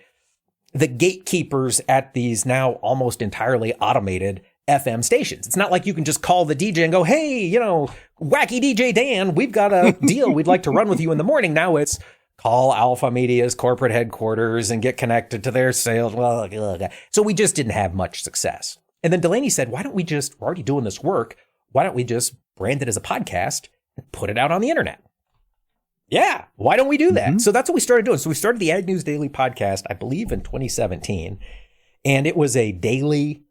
gatekeepers at these now almost entirely automated FM stations. It's not like you can just call the DJ and go, hey, you know, wacky DJ Dan, we've got a deal we'd like to run with you in the morning. Now it's call Alpha Media's corporate headquarters and get connected to their sales. So we just didn't have much success. And then Delaney said, we're already doing this work. Why don't we just brand it as a podcast and put it out on the internet? Yeah, why don't we do that? Mm-hmm. So that's what we started doing. So we started the Ag News Daily podcast, I believe in 2017. And it was a daily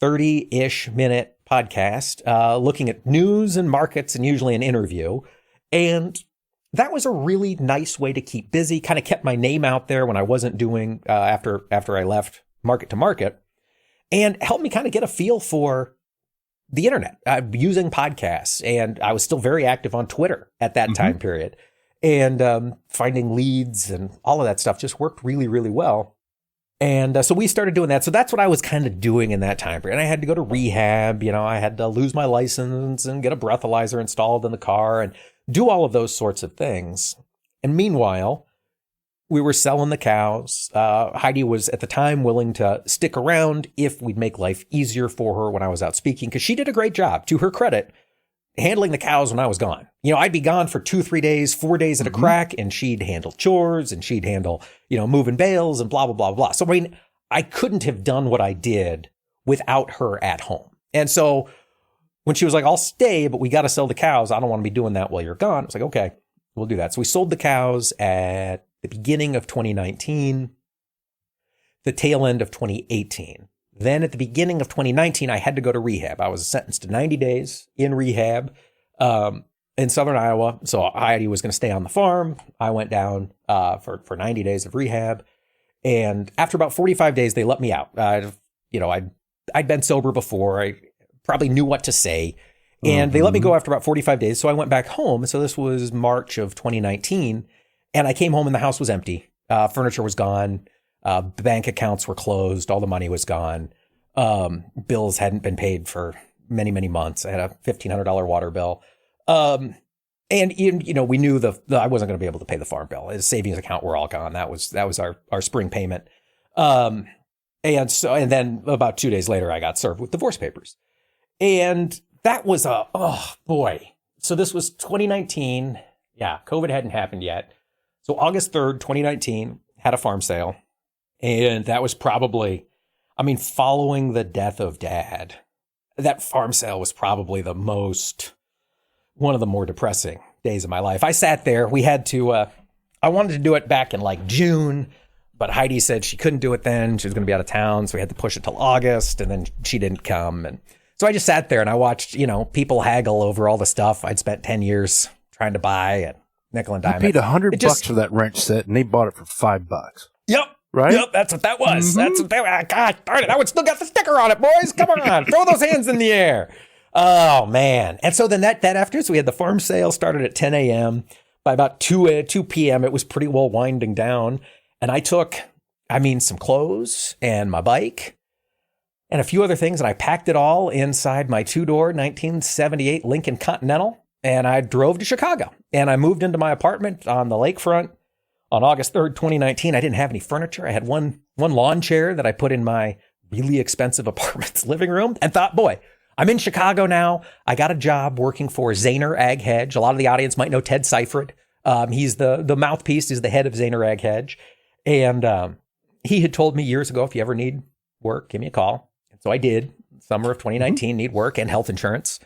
30-ish minute podcast looking at news and markets and usually an interview. And that was a really nice way to keep busy, kind of kept my name out there when I wasn't doing after I left Market to Market, and helped me kind of get a feel for the internet, using podcasts. And I was still very active on Twitter at that time period. And finding leads and all of that stuff just worked really, really well. And so we started doing that. So that's what I was kind of doing in that time period. And I had to go to rehab. You know, I had to lose my license and get a breathalyzer installed in the car and do all of those sorts of things. And meanwhile, we were selling the cows. Heidi was at the time willing to stick around if we'd make life easier for her when I was out speaking, because she did a great job, to her credit, handling the cows when I was gone. You know, I'd be gone for 2-3 days, 4 days at a crack, and she'd handle chores and she'd handle, you know, moving bales and blah, blah, blah, blah. So, I mean, I couldn't have done what I did without her at home. And so when she was like, I'll stay, but we got to sell the cows. I don't want to be doing that while you're gone. I was like, okay, we'll do that. So we sold the cows at the beginning of 2019, the tail end of 2018. Then at the beginning of 2019, I had to go to rehab. I was sentenced to 90 days in rehab in Southern Iowa. So Heidi was going to stay on the farm. I went down for 90 days of rehab. And after about 45 days, they let me out. I'd been sober before. I probably knew what to say. And they let me go after about 45 days. So I went back home. So this was March of 2019. And I came home and the house was empty. Furniture was gone. Bank accounts were closed. All the money was gone. Bills hadn't been paid for many, many months. I had a $1,500 water bill. And you know, we knew I wasn't going to be able to pay the farm bill. His savings account were all gone. That was our spring payment. And then about 2 days later, I got served with divorce papers. And that was oh boy. So this was 2019. Yeah. COVID hadn't happened yet. So August 3rd, 2019, had a farm sale. And that was probably, I mean, following the death of Dad, that farm sale was probably one of the more depressing days of my life. I sat there. We had to, I wanted to do it back in like June, but Heidi said she couldn't do it then. She was going to be out of town. So we had to push it till August, and then she didn't come. And so I just sat there and I watched, you know, people haggle over all the stuff I'd spent 10 years trying to buy at nickel and dime. I paid $100 for that wrench set, and they bought it for $5. Yep. right? Yep, that's what that was. Mm-hmm. That's what they were. God darn it. That one still got the sticker on it, boys. Come on. Throw those hands in the air. Oh, man. And so then that afternoon, so we had the farm sale started at 10 a.m. By about 2 p.m., it was pretty well winding down. And I took, some clothes and my bike and a few other things. And I packed it all inside my two-door 1978 Lincoln Continental. And I drove to Chicago. And I moved into my apartment on the lakefront on August 3rd, 2019. I didn't have any furniture. I had one lawn chair that I put in my really expensive apartment's living room and thought, boy, I'm in Chicago now. I got a job working for Zaner Ag Hedge. A lot of the audience might know Ted Seifert. He's the mouthpiece. He's the head of Zaner Ag Hedge. And he had told me years ago, if you ever need work, give me a call. And so I did. Summer of 2019, need work and health insurance.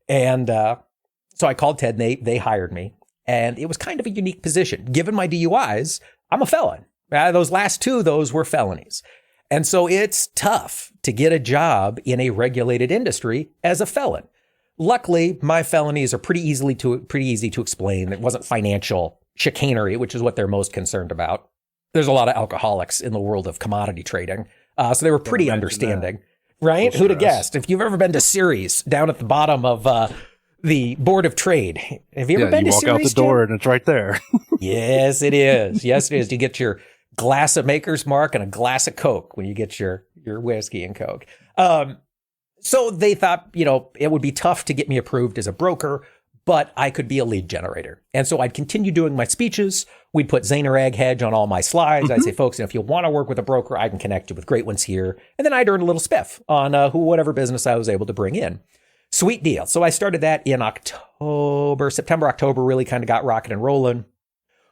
And so I called Ted and they hired me. And it was kind of a unique position. Given my DUIs, I'm a felon. Those last two, those were felonies. And so it's tough to get a job in a regulated industry as a felon. Luckily, my felonies are pretty easy to explain. It wasn't financial chicanery, which is what they're most concerned about. There's a lot of alcoholics in the world of commodity trading. So they were pretty understanding, right? Who'd have guessed? If you've ever been to Ceres down at the bottom of the Board of Trade. Have you ever been to Ceres? You walk out the door and it's right there. Yes, it is. Yes, it is. You get your glass of Maker's Mark and a glass of Coke when you get your whiskey and Coke. So they thought, it would be tough to get me approved as a broker, but I could be a lead generator. And so I'd continue doing my speeches. We'd put Zaner Ag Hedge on all my slides. I'd say, folks, if you want to work with a broker, I can connect you with great ones here. And then I'd earn a little spiff on whatever business I was able to bring in. Sweet deal. So I started that in September, October, really kind of got rocking and rolling.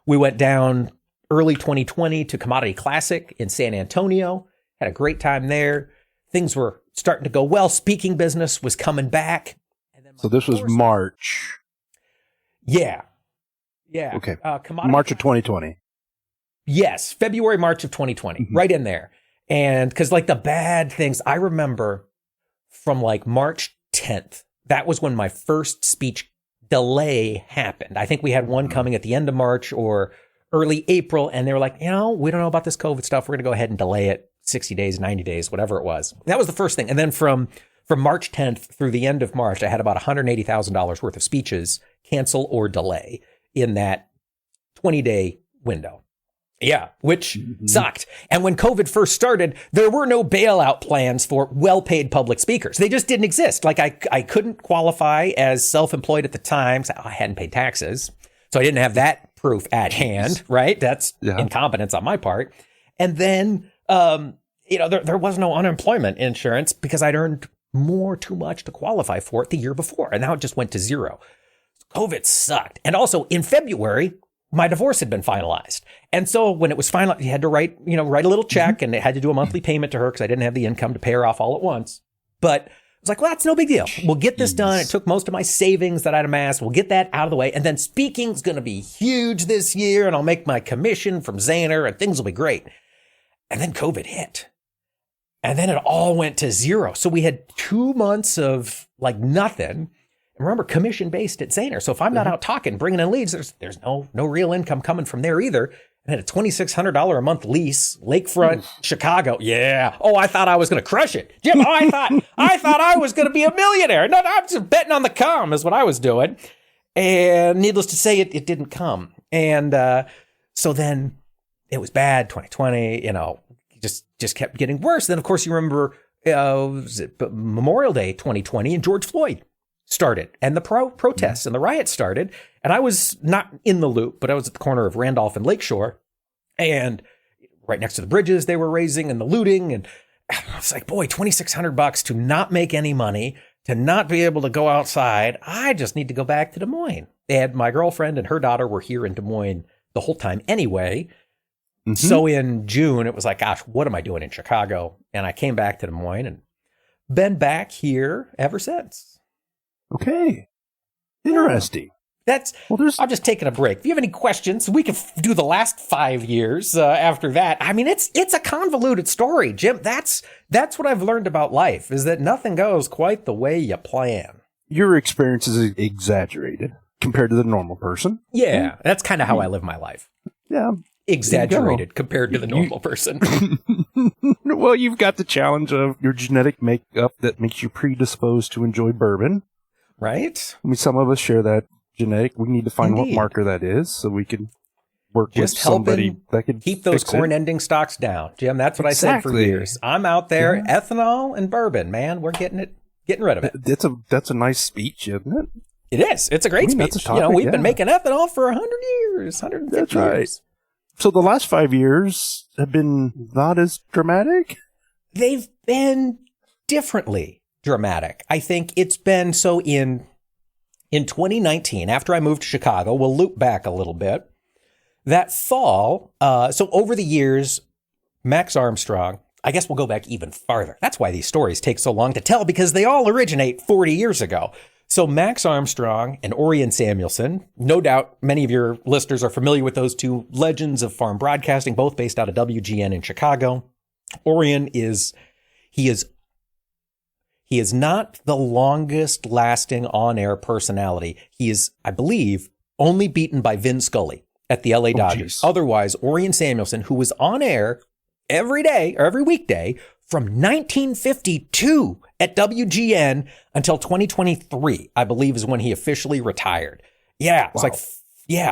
We went down early 2020 to Commodity Classic in San Antonio. Had a great time there. Things were starting to go well. Speaking business was coming back. And then so this was March. Yeah. Okay. March of 2020. Yes. February, March of 2020. Right in there. And because the bad things, I remember from March 10th, that was when my first speech delay happened. I think we had one coming at the end of March or early April, and they were like, we don't know about this COVID stuff. We're going to go ahead and delay it 60 days, 90 days, whatever it was. That was the first thing. And then from March 10th through the end of March, I had about $180,000 worth of speeches cancel or delay in that 20-day window. Yeah, which sucked. And when COVID first started, there were no bailout plans for well-paid public speakers. They just didn't exist. I couldn't qualify as self-employed at the time. So I hadn't paid taxes. So I didn't have that proof at hand, right? That's incompetence on my part. And then, there was no unemployment insurance because I'd earned too much to qualify for it the year before. And now it just went to zero. COVID sucked. And also in February, my divorce had been finalized. And so when it was finalized, you had to write a little check and it had to do a monthly payment to her because I didn't have the income to pay her off all at once. But I was like, well, that's no big deal. We'll get this done. It took most of my savings that I'd amassed. We'll get that out of the way. And then speaking's going to be huge this year and I'll make my commission from Zaner and things will be great. And then COVID hit. And then it all went to zero. So we had 2 months of nothing. And remember, commission-based at Zaner. So if I'm not out talking, bringing in leads, there's no real income coming from there either. I had a $2,600 a month lease, lakefront, Chicago. Yeah. Oh, I thought I was going to crush it. Jim, I thought I was going to be a millionaire. No, I'm just betting on the come is what I was doing. And needless to say, it didn't come. And so then it was bad, 2020, just kept getting worse. Then, of course, you remember was it Memorial Day 2020 and George Floyd started and the protests and the riots started. And I was not in the loop, but I was at the corner of Randolph and Lakeshore and right next to the bridges they were raising and the looting. And I was like, boy, $2,600 to not make any money, to not be able to go outside. I just need to go back to Des Moines. And my girlfriend and her daughter were here in Des Moines the whole time anyway. So in June, it was like, gosh, what am I doing in Chicago? And I came back to Des Moines and been back here ever since. Okay. Interesting. I'm just taking a break. If you have any questions, we can do the last 5 years after that. I mean, it's a convoluted story, Jim. That's what I've learned about life, is that nothing goes quite the way you plan. Your experience is exaggerated compared to the normal person. Yeah, that's kind of how I live my life. Yeah. exaggerated compared to the normal person. Well, you've got the challenge of your genetic makeup that makes you predisposed to enjoy bourbon. Right? I mean, some of us share that genetic. We need to find Indeed. what marker that is so we can work Just with somebody that can keep those fix corn it. ending stocks down. Jim, that's what I said for years. I'm out there, ethanol and bourbon, man. We're getting rid of it. That's a nice speech, isn't it? It is. It's a great speech. That's a topic, We've been making ethanol for 100 years, 150 That's right. years. So the last 5 years have been not as dramatic? They've been differently dramatic. I think it's been so in 2019, after I moved to Chicago, we'll loop back a little bit. That fall, so over the years, Max Armstrong, I guess we'll go back even farther. That's why these stories take so long to tell, because they all originate 40 years ago. So Max Armstrong and Orion Samuelson, no doubt many of your listeners are familiar with those two legends of farm broadcasting, both based out of WGN in Chicago. Orion is not the longest lasting on-air personality. He is, I believe, only beaten by Vin Scully at the LA Dodgers. Geez. Otherwise, Orion Samuelson, who was on air every day or every weekday from 1952 at WGN until 2023, I believe is when he officially retired. Yeah. It's like,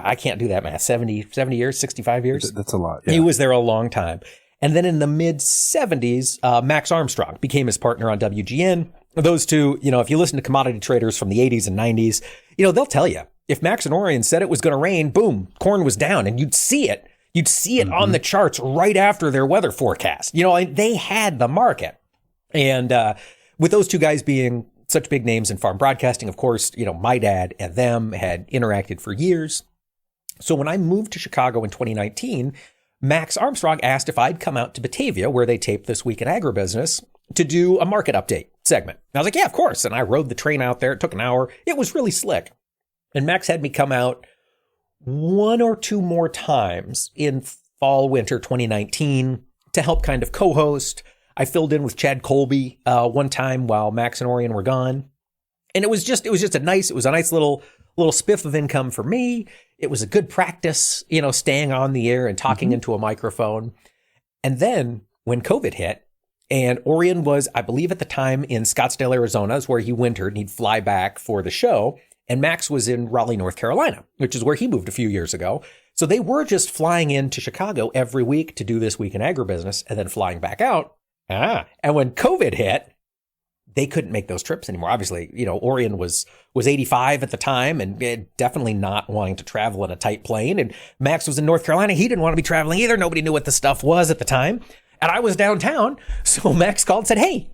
I can't do that math. 70 years, 65 years. That's a lot. Yeah. He was there a long time. And then in the mid 70s, Max Armstrong became his partner on WGN. Those two, if you listen to commodity traders from the 80s and 90s, they'll tell you if Max and Orion said it was going to rain, boom, corn was down, and you'd see it. You'd see it on the charts right after their weather forecast. They had the market. And with those two guys being such big names in farm broadcasting, of course, my dad and them had interacted for years. So when I moved to Chicago in 2019, Max Armstrong asked if I'd come out to Batavia, where they taped This Week in Agribusiness, to do a market update segment. And I was like, yeah, of course. And I rode the train out there. It took an hour. It was really slick. And Max had me come out one or two more times in fall, winter 2019 to help kind of co-host. I filled in with Chad Colby one time while Max and Orion were gone. And it was just a nice little spiff of income for me. It was a good practice, staying on the air and talking into a microphone. And then when COVID hit, and Orion was, I believe at the time, in Scottsdale, Arizona, is where he wintered, and he'd fly back for the show. And Max was in Raleigh, North Carolina, which is where he moved a few years ago. So they were just flying into Chicago every week to do This Week in Agribusiness and then flying back out. And when COVID hit, they couldn't make those trips anymore. Obviously, Orion was 85 at the time and definitely not wanting to travel in a tight plane. And Max was in North Carolina. He didn't want to be traveling either. Nobody knew what the stuff was at the time. And I was downtown. So Max called and said, hey,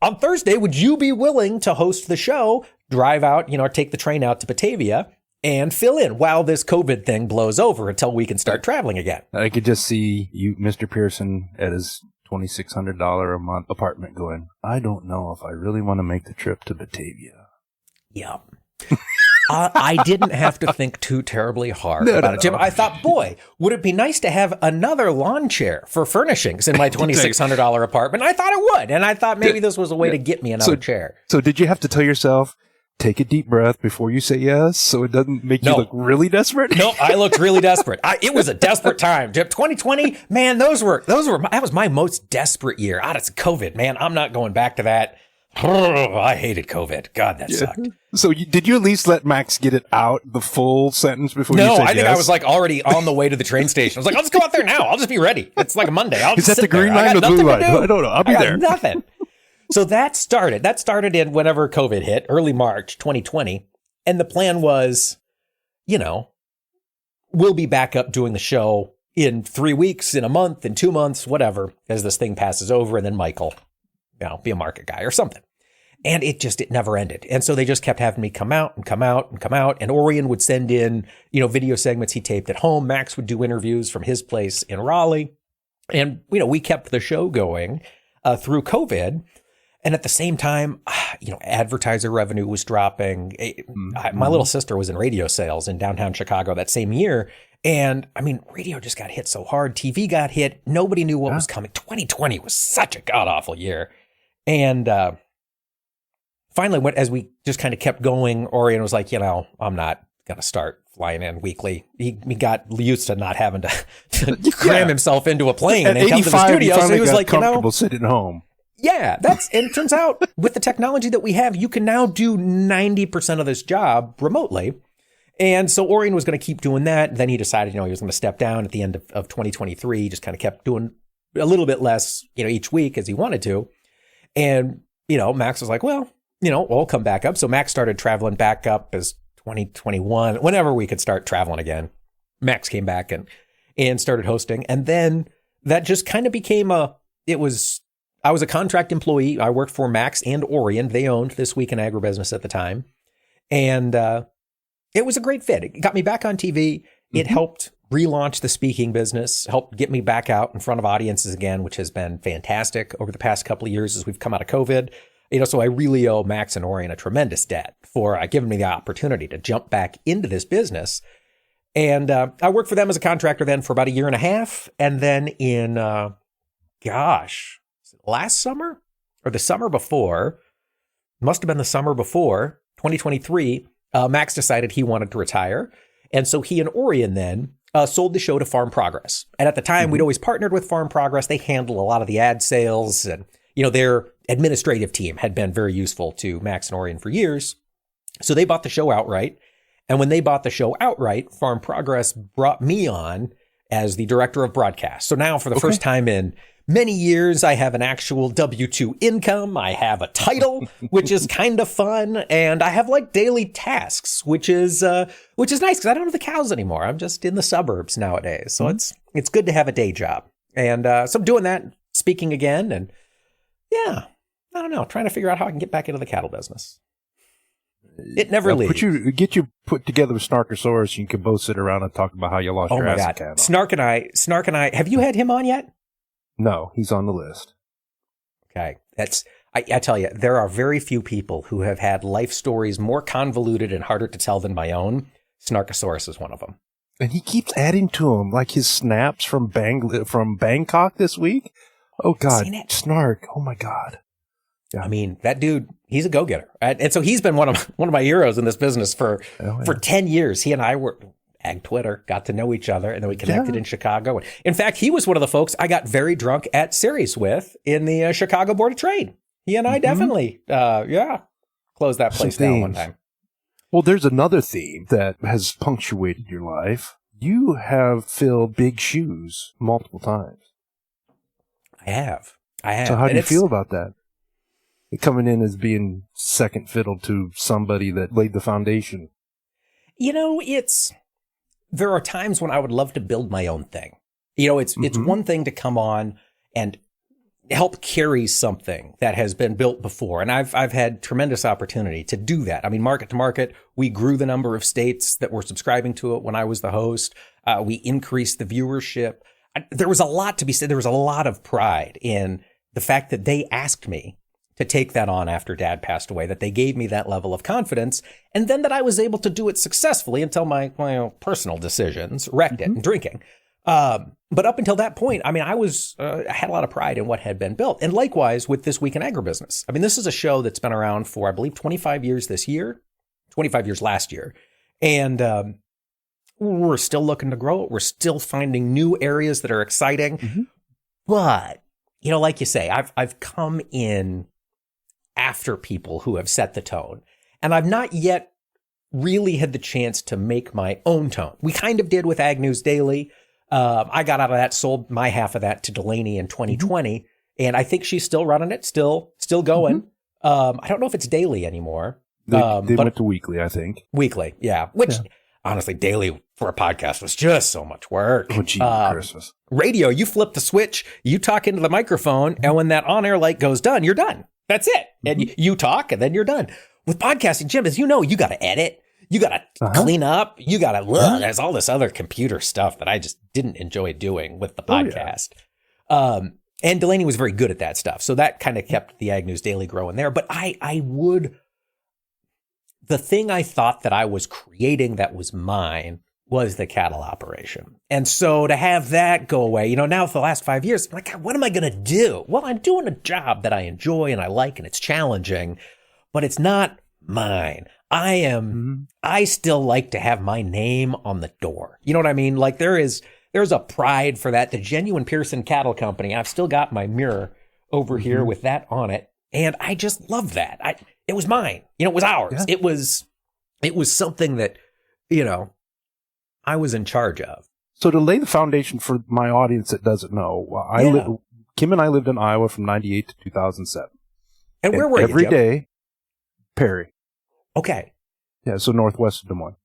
on Thursday, would you be willing to host the show, drive out, take the train out to Batavia and fill in while this COVID thing blows over until we can start traveling again? I could just see you, Mr. Pearson, at his $2,600 a month apartment going, I don't know if I really want to make the trip to Batavia. Yeah. I didn't have to think too terribly hard about it, Jim. I thought, boy, would it be nice to have another lawn chair for furnishings in my $2,600 apartment? I thought it would. And I thought maybe this was a way to get me another chair. So did you have to tell yourself, take a deep breath before you say yes so it doesn't make you look really desperate? No, I looked really desperate. It was a desperate time, Jim. 2020, man, that was my most desperate year. It's COVID, man. I'm not going back to that. I hated COVID. God, that sucked. So did you at least let Max get it out, the full sentence, before you said yes? No, I think I was already on the way to the train station. I was like, I'll just go out there now. I'll just be ready. It's like a Monday. Is that the green line or the blue line? I don't know. I'll be there. Nothing. So that started in whenever COVID hit, early March 2020. And the plan was, we'll be back up doing the show in 3 weeks, in a month, in 2 months, whatever, as this thing passes over. And then Michael, be a market guy or something. And it never ended. And so they just kept having me come out and come out and come out. And Orion would send in, video segments he taped at home. Max would do interviews from his place in Raleigh. And, we kept the show going through COVID. And at the same time, advertiser revenue was dropping. My little sister was in radio sales in downtown Chicago that same year. And radio just got hit so hard. TV got hit. Nobody knew what was coming. 2020 was such a god awful year. And finally, as we just kind of kept going, Orion was like, I'm not got to start flying in weekly. He got used to not having to cram himself into a plane and then come to the studio. So he was like, comfortable sitting home. Yeah, and it turns out with the technology that we have, you can now do 90% of this job remotely. And so Orion was going to keep doing that. Then he decided, he was going to step down at the end of 2023. He just kind of kept doing a little bit less, each week as he wanted to. And, Max was like, well, we'll come back up. So Max started traveling back up as 2021, whenever we could start traveling again. Max came back and started hosting. And then that just kind of became I was a contract employee. I worked for Max and Orion. They owned This Week in Agribusiness at the time. And it was a great fit. It got me back on TV. It helped relaunch the speaking business, helped get me back out in front of audiences again, which has been fantastic over the past couple of years as we've come out of COVID. So I really owe Max and Orion a tremendous debt for giving me the opportunity to jump back into this business. And I worked for them as a contractor then for about a year and a half. And then in, last summer or the summer before, must have been the summer before, 2023, Max decided he wanted to retire. And so he and Orion then sold the show to Farm Progress. And at the time, we'd always partnered with Farm Progress. They handled a lot of the ad sales, and, their administrative team had been very useful to Max and Orion for years. So they bought the show outright. And when they bought the show outright, Farm Progress brought me on as the director of broadcast. So now for the first time in many years, I have an actual W-2 income. I have a title, which is kind of fun. And I have daily tasks, which is nice because I don't have the cows anymore. I'm just in the suburbs nowadays. So it's good to have a day job. And so I'm doing that, speaking again. And yeah, I don't know, trying to figure out how I can get back into the cattle business. It never leaves. Get you put together with Snarkosaurus. You can both sit around and talk about how you lost your ass in cattle. Snark and I, have you had him on yet? No, he's on the list. Okay. I tell you, there are very few people who have had life stories more convoluted and harder to tell than my own. Snarkosaurus is one of them. And he keeps adding to them, like his snaps from Bangkok this week. Oh, God. Snark. Oh, my God. Yeah. I mean, that dude, he's a go-getter. And so he's been one of my heroes in this business for 10 years. He and I were ag Twitter, got to know each other, and then we connected in Chicago. In fact, he was one of the folks I got very drunk at Ceres with in the Chicago Board of Trade. He and I definitely, closed that place down one time. Well, there's another theme that has punctuated your life. You have filled big shoes multiple times. I have. So how do you feel about that? Coming in as being second fiddle to somebody that laid the foundation. There are times when I would love to build my own thing. It's one thing to come on and help carry something that has been built before. And I've had tremendous opportunity to do that. I mean, market to market, we grew the number of states that were subscribing to it when I was the host. We increased the viewership. There was a lot to be said. There was a lot of pride in the fact that they asked me to take that on after Dad passed away, that they gave me that level of confidence, and then that I was able to do it successfully until my personal decisions wrecked it and drinking. But up until that point, I mean, I had a lot of pride in what had been built. And likewise with This Week in Agribusiness. I mean, this is a show that's been around for, I believe, 25 years this year, 25 years last year. And we're still looking to grow it. We're still finding new areas that are exciting. But, like you say, I've come in after people who have set the tone. And I've not yet really had the chance to make my own tone. We kind of did with Ag News Daily. I got out of that, sold my half of that to Delaney in 2020. And I think she's still running it, still going. I don't know if it's daily anymore. They went to weekly, I think. Weekly, yeah. Which, honestly, daily for a podcast was just so much work. Oh, gee, Christmas. Radio, you flip the switch, you talk into the microphone, and when that on-air light goes done, you're done. That's it. And you talk, and then you're done. With podcasting, Jim, as you know, you got to edit. You got to clean up. You got to, there's all this other computer stuff that I just didn't enjoy doing with the podcast. And Delaney was very good at that stuff. So that kind of kept the Ag News Daily growing there. But the thing I thought that I was creating that was mine was the cattle operation. And so to have that go away, now for the last 5 years, I'm like, God, what am I going to do? Well, I'm doing a job that I enjoy and I like, and it's challenging, but it's not mine. I still like to have my name on the door. You know what I mean? Like there's a pride for that. The genuine Pearson Cattle Company. I've still got my mirror over here with that on it. And I just love that. It was mine. You know, it was ours. Yeah. It was something that, you know, I was in charge of. So to lay the foundation for my audience that doesn't know, Kim and I lived in Iowa from 98 to 2007. And where were you, every day, Perry. Okay. Yeah, so northwest of Des Moines.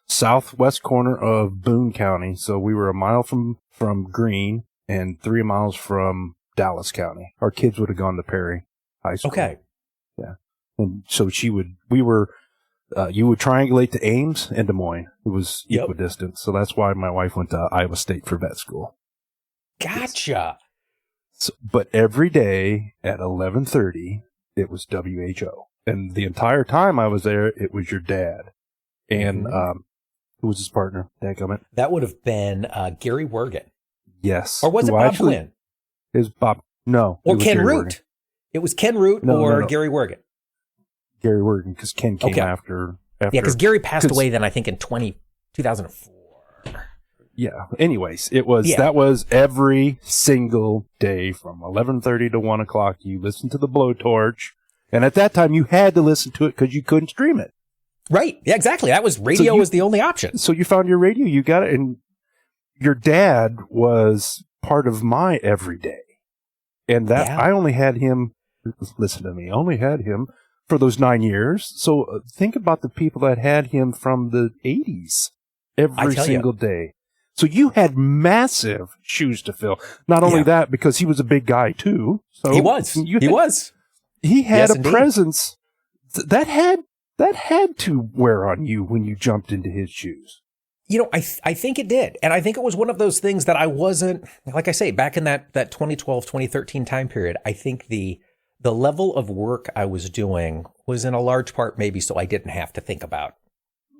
Southwest corner of Boone County. So we were a mile from Greene and 3 miles from Dallas County. Our kids would have gone to Perry High School. Okay. Yeah. And so you would triangulate to Ames and Des Moines. It was equidistant. So that's why my wife went to Iowa State for vet school. Gotcha. So, but every day at 11:30, it was WHO. And the entire time I was there, it was your dad. And who was his partner? Dadgummit. That would have been Gary Wergen. Yes. Or was it Bob Flynn? It was Bob. No. Or Ken Root. It was Ken Root or Gary Wergen. Gary Wergen, because Ken came after. Yeah, because Gary passed away then, I think, in 2004. Yeah. Anyways, that was every single day from 11:30 to 1 o'clock. You listened to the blowtorch. And at that time, you had to listen to it because you couldn't stream it. Right. Yeah, exactly. That was radio was the only option. So you found your radio, you got it. And your dad was part of my everyday. And that I only had him, listen to me, only had him for those 9 years. So think about the people that had him from the 80s every single day. So you had massive shoes to fill. Not only that, because he was a big guy too. So he was. He had a presence that had to wear on you when you jumped into his shoes. You know, I think it did. And I think it was one of those things that I wasn't, like I say, back in that 2012, 2013 time period, I think the level of work I was doing was in a large part maybe so I didn't have to think about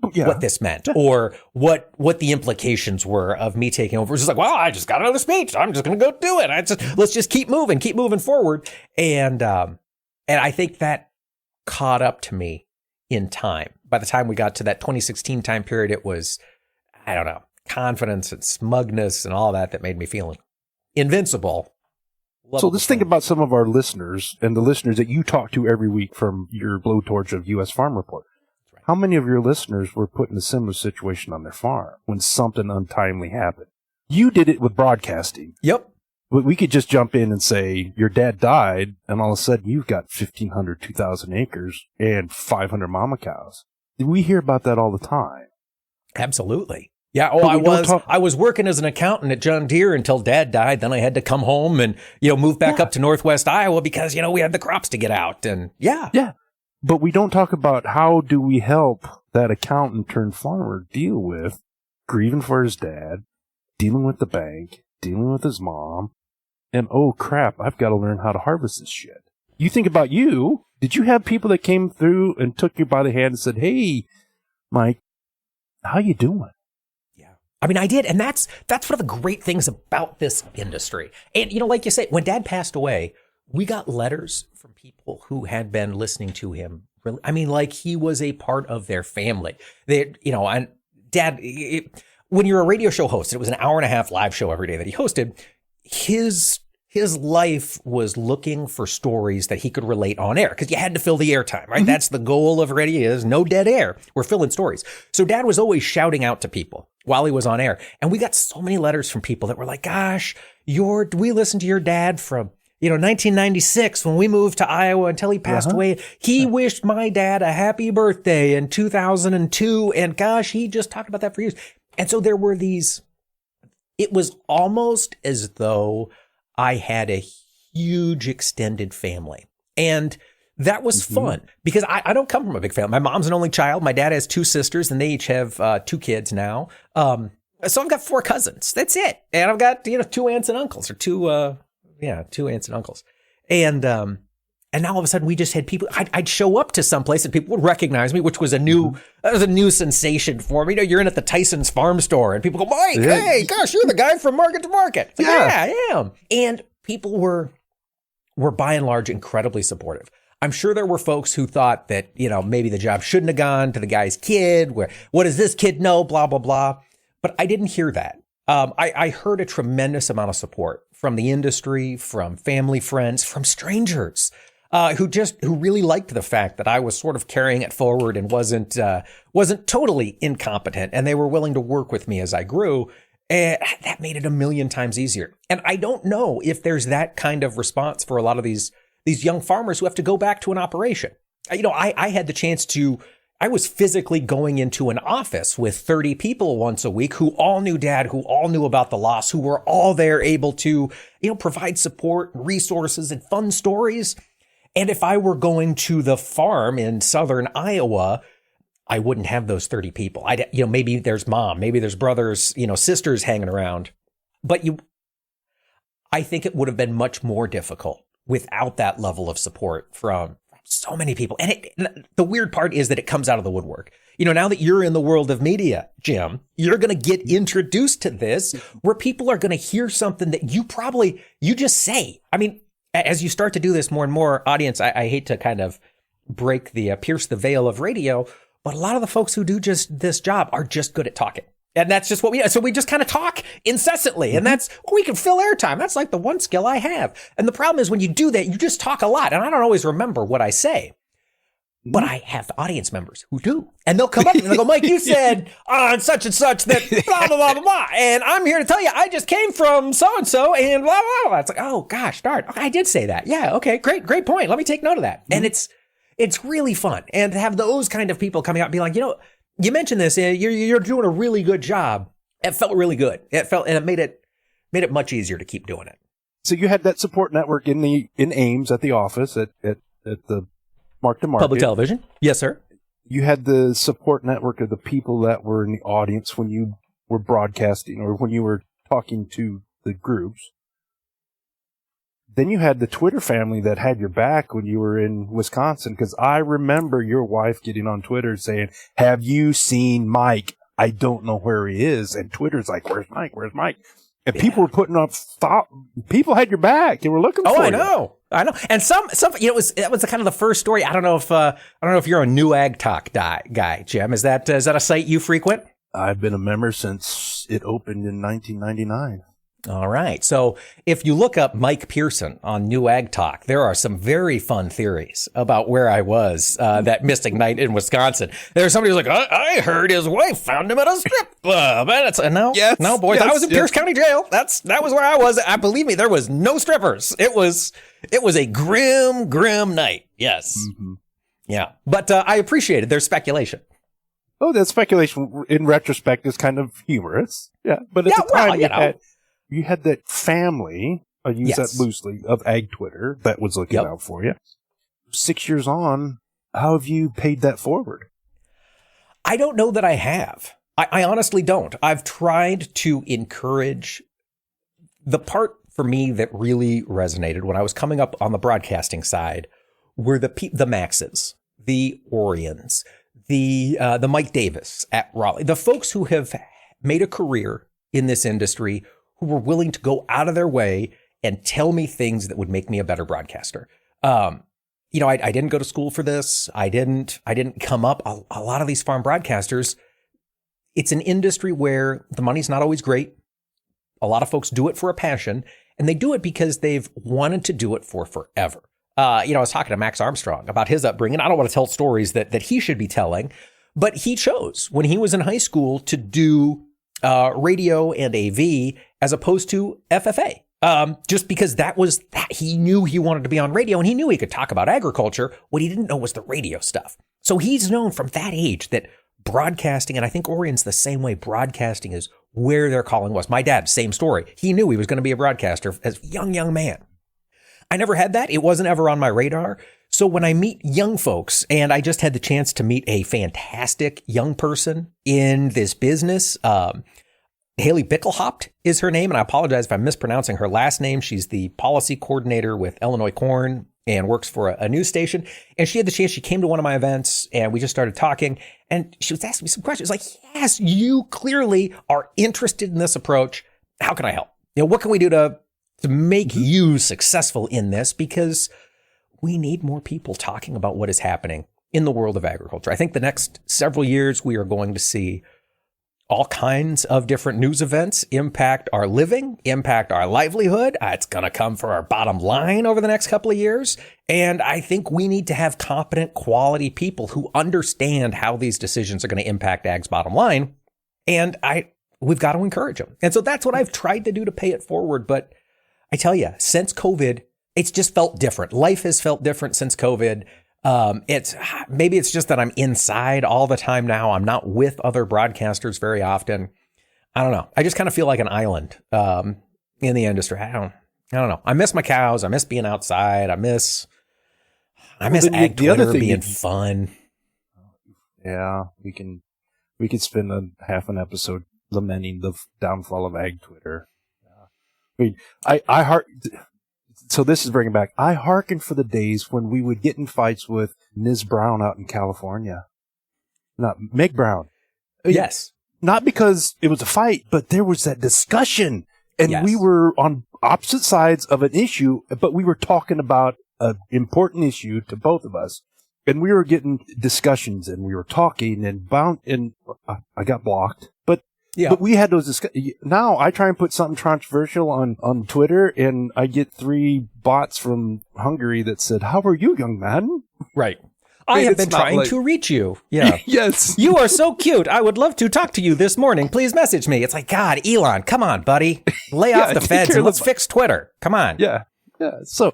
what this meant or what the implications were of me taking over. It's just like, well, I just got another speech. I'm just going to go do it. Let's just keep moving forward. And I think that caught up to me in time. By the time we got to that 2016 time period, it was, I don't know, confidence and smugness and all that made me feel invincible. So let's think about some of our listeners and the listeners that you talk to every week from your blowtorch of U.S. Farm Report. Right. How many of your listeners were put in a similar situation on their farm when something untimely happened? You did it with broadcasting. Yep. We could just jump in and say, your dad died, and all of a sudden you've got 1,500, 2,000 acres and 500 mama cows. We hear about that all the time. Absolutely. Yeah. Oh, I was working as an accountant at John Deere until Dad died. Then I had to come home and, move back up to Northwest Iowa because, we had the crops to get out. And yeah. But we don't talk about how do we help that accountant turned farmer deal with grieving for his dad, dealing with the bank, dealing with his mom, and oh crap, I've got to learn how to harvest this shit. You think about you. Did you have people that came through and took you by the hand and said, hey, Mike, how you doing? I mean, I did. And that's one of the great things about this industry. And, like you say, when Dad passed away, we got letters from people who had been listening to him. I mean, like he was a part of their family. And Dad, when you're a radio show host, it was an hour-and-a-half live show every day that he hosted. His life was looking for stories that he could relate on air because you had to fill the airtime, right? Mm-hmm. That's the goal of radio is no dead air. We're filling stories. So Dad was always shouting out to people while he was on air. And we got so many letters from people that were like, gosh, we listened to your dad from, 1996 when we moved to Iowa until he passed away. He wished my dad a happy birthday in 2002. And gosh, he just talked about that for years. And so there were it was almost as though I had a huge extended family. And that was fun because I don't come from a big family. My mom's an only child. My dad has 2 sisters and they each have 2 kids now. So I've got 4 cousins. That's it. And I've got, 2 aunts and uncles or 2 aunts and uncles. And now all of a sudden we just had people, I'd show up to someplace and people would recognize me, which was a new sensation for me. You're in at the Tyson's farm store and people go, Mike, hey, gosh, you're the guy from Market to Market. Like, yeah, I am. And people were by and large incredibly supportive. I'm sure there were folks who thought that, maybe the job shouldn't have gone to the guy's kid. What does this kid know? Blah, blah, blah. But I didn't hear that. I heard a tremendous amount of support from the industry, from family, friends, from strangers who really liked the fact that I was sort of carrying it forward and wasn't totally incompetent. And they were willing to work with me as I grew. And that made it a million times easier. And I don't know if there's that kind of response for a lot of these young farmers who have to go back to an operation. I had the chance I was physically going into an office with 30 people once a week who all knew Dad, who all knew about the loss, who were all there able to, provide support, resources, and fun stories. And if I were going to the farm in southern Iowa, I wouldn't have those 30 people. Maybe there's mom, maybe there's brothers, sisters hanging around. But I think it would have been much more difficult without that level of support from so many people. And the weird part is that it comes out of the woodwork. Now that you're in the world of media, Jim, you're going to get introduced to this where people are going to hear something that you just say. I mean, as you start to do this more and more, audience, I hate to kind of pierce the veil of radio, but a lot of the folks who do just this job are just good at talking. And that's just what we do. So we just kind of talk incessantly. And we can fill airtime. That's like the one skill I have. And the problem is when you do that, you just talk a lot. And I don't always remember what I say. But I have audience members who do. And they'll come up and they'll go, Mike, you said on such and such that blah, blah, blah, blah, blah. And I'm here to tell you, I just came from so-and-so and blah, blah, blah. It's like, oh, gosh, darn. I did say that. Yeah, okay, great point. Let me take note of that. And it's really fun. And to have those kind of people coming out and be like, you mentioned this, you're doing a really good job. It felt really good. And it made it much easier to keep doing it. So you had that support network in Ames at the office at the Mark to Market. Public television. Yes, sir. You had the support network of the people that were in the audience when you were broadcasting or when you were talking to the groups. Then you had the Twitter family that had your back when you were in Wisconsin, because I remember your wife getting on Twitter saying, have you seen Mike? I don't know where he is. And Twitter's like, where's Mike? Where's Mike? And people were putting up people had your back. They were looking for you. Oh, I know. And that was kind of the first story. I don't know if you're a New Ag Talk guy, Jim. Is that a site you frequent? I've been a member since it opened in 1999. All right. So if you look up Mike Pearson on New Ag Talk, there are some very fun theories about where I was that mystic night in Wisconsin. There's somebody who's like, I heard his wife found him at a strip club. And no, boys, I was in Pierce County Jail. That was where I was. Believe me, there was no strippers. It was a grim night. Yes. Mm-hmm. Yeah. But I appreciated their speculation. Oh, that speculation in retrospect is kind of humorous. Yeah. But at the time, you had that family, I use that loosely, of Ag Twitter that was looking out for you. 6 years on, how have you paid that forward? I don't know that I have. I honestly don't. I've tried to encourage the part for me that really resonated when I was coming up on the broadcasting side were the Maxes, the Orions, the Mike Davis at Raleigh, the folks who have made a career in this industry who were willing to go out of their way and tell me things that would make me a better broadcaster. I didn't go to school for this. I didn't come up. A lot of these farm broadcasters, it's an industry where the money's not always great. A lot of folks do it for a passion, and they do it because they've wanted to do it for forever. I was talking to Max Armstrong about his upbringing. I don't want to tell stories that he should be telling, but he chose when he was in high school to do radio and AV as opposed to FFA. Just because that he knew he wanted to be on radio and he knew he could talk about agriculture. What he didn't know was the radio stuff. So he's known from that age that broadcasting, and I think Orion's the same way, broadcasting is where their calling was. My dad, same story. He knew he was going to be a broadcaster as a young man. I never had that. It wasn't ever on my radar. So when I meet young folks, and I just had the chance to meet a fantastic young person in this business, Haley Bickelhaupt is her name, and I apologize if I'm mispronouncing her last name. She's the policy coordinator with Illinois Corn and works for a news station. And she had the chance. She came to one of my events, and we just started talking. And she was asking me some questions like, yes, you clearly are interested in this approach. How can I help? What can we do to make you successful in this? Because we need more people talking about what is happening in the world of agriculture. I think the next several years, we are going to see all kinds of different news events impact our living, impact our livelihood. It's going to come for our bottom line over the next couple of years. And I think we need to have competent, quality people who understand how these decisions are going to impact ag's bottom line. And we've got to encourage them. And so that's what I've tried to do to pay it forward. But I tell you, since COVID, it's just felt different. Life has felt different since COVID. Maybe it's just that I'm inside all the time now. I'm not with other broadcasters very often. I don't know. I just kind of feel like an island in the industry. I don't know. I miss my cows. I miss being outside. I miss ag Twitter being fun. Yeah, we could spend half an episode lamenting the downfall of ag Twitter. I mean, so this is bringing back, I hearken for the days when we would get in fights with Ms. Brown out in California. Not Meg Brown. Yes. Not because it was a fight, but there was that discussion. And yes. We were on opposite sides of an issue, but we were talking about an important issue to both of us. And we were getting discussions and we were talking and I got blocked. Yeah. But we had those discussions. Now I try and put something controversial on Twitter, and I get 3 bots from Hungary that said, "How are you, young man?" Right. I have been trying to reach you. Yeah. Yes. You are so cute. I would love to talk to you this morning. Please message me. It's like, God, Elon, come on, buddy. Lay off the feds and let's fix Twitter. Come on. Yeah. Yeah. So,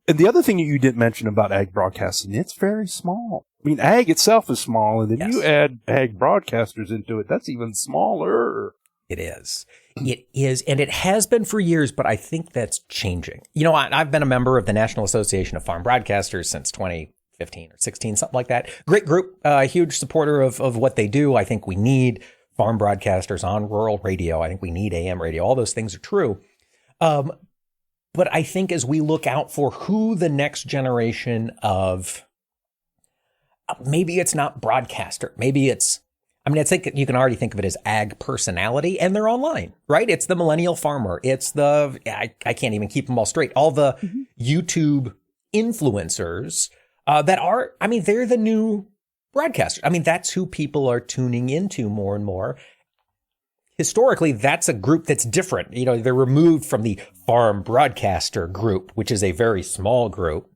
and the other thing you didn't mention about ag broadcasting, it's very small. I mean, ag itself is small, and then you add ag broadcasters into it, that's even smaller. It is. It is, and it has been for years, but I think that's changing. You know, I've been a member of the National Association of Farm Broadcasters since 2015 or 16, something like that. Great group, huge supporter of what they do. I think we need farm broadcasters on rural radio. I think we need AM radio. All those things are true. But I think as we look out for who the next generation of, maybe it's not broadcaster, maybe it's, I think you can already think of it as ag personality, and they're online, right? It's the millennial farmer. It's I can't even keep them all straight. All the YouTube influencers that are, they're the new broadcasters. That's who people are tuning into more and more. Historically, that's a group that's different. You know, they're removed from the farm broadcaster group, which is a very small group.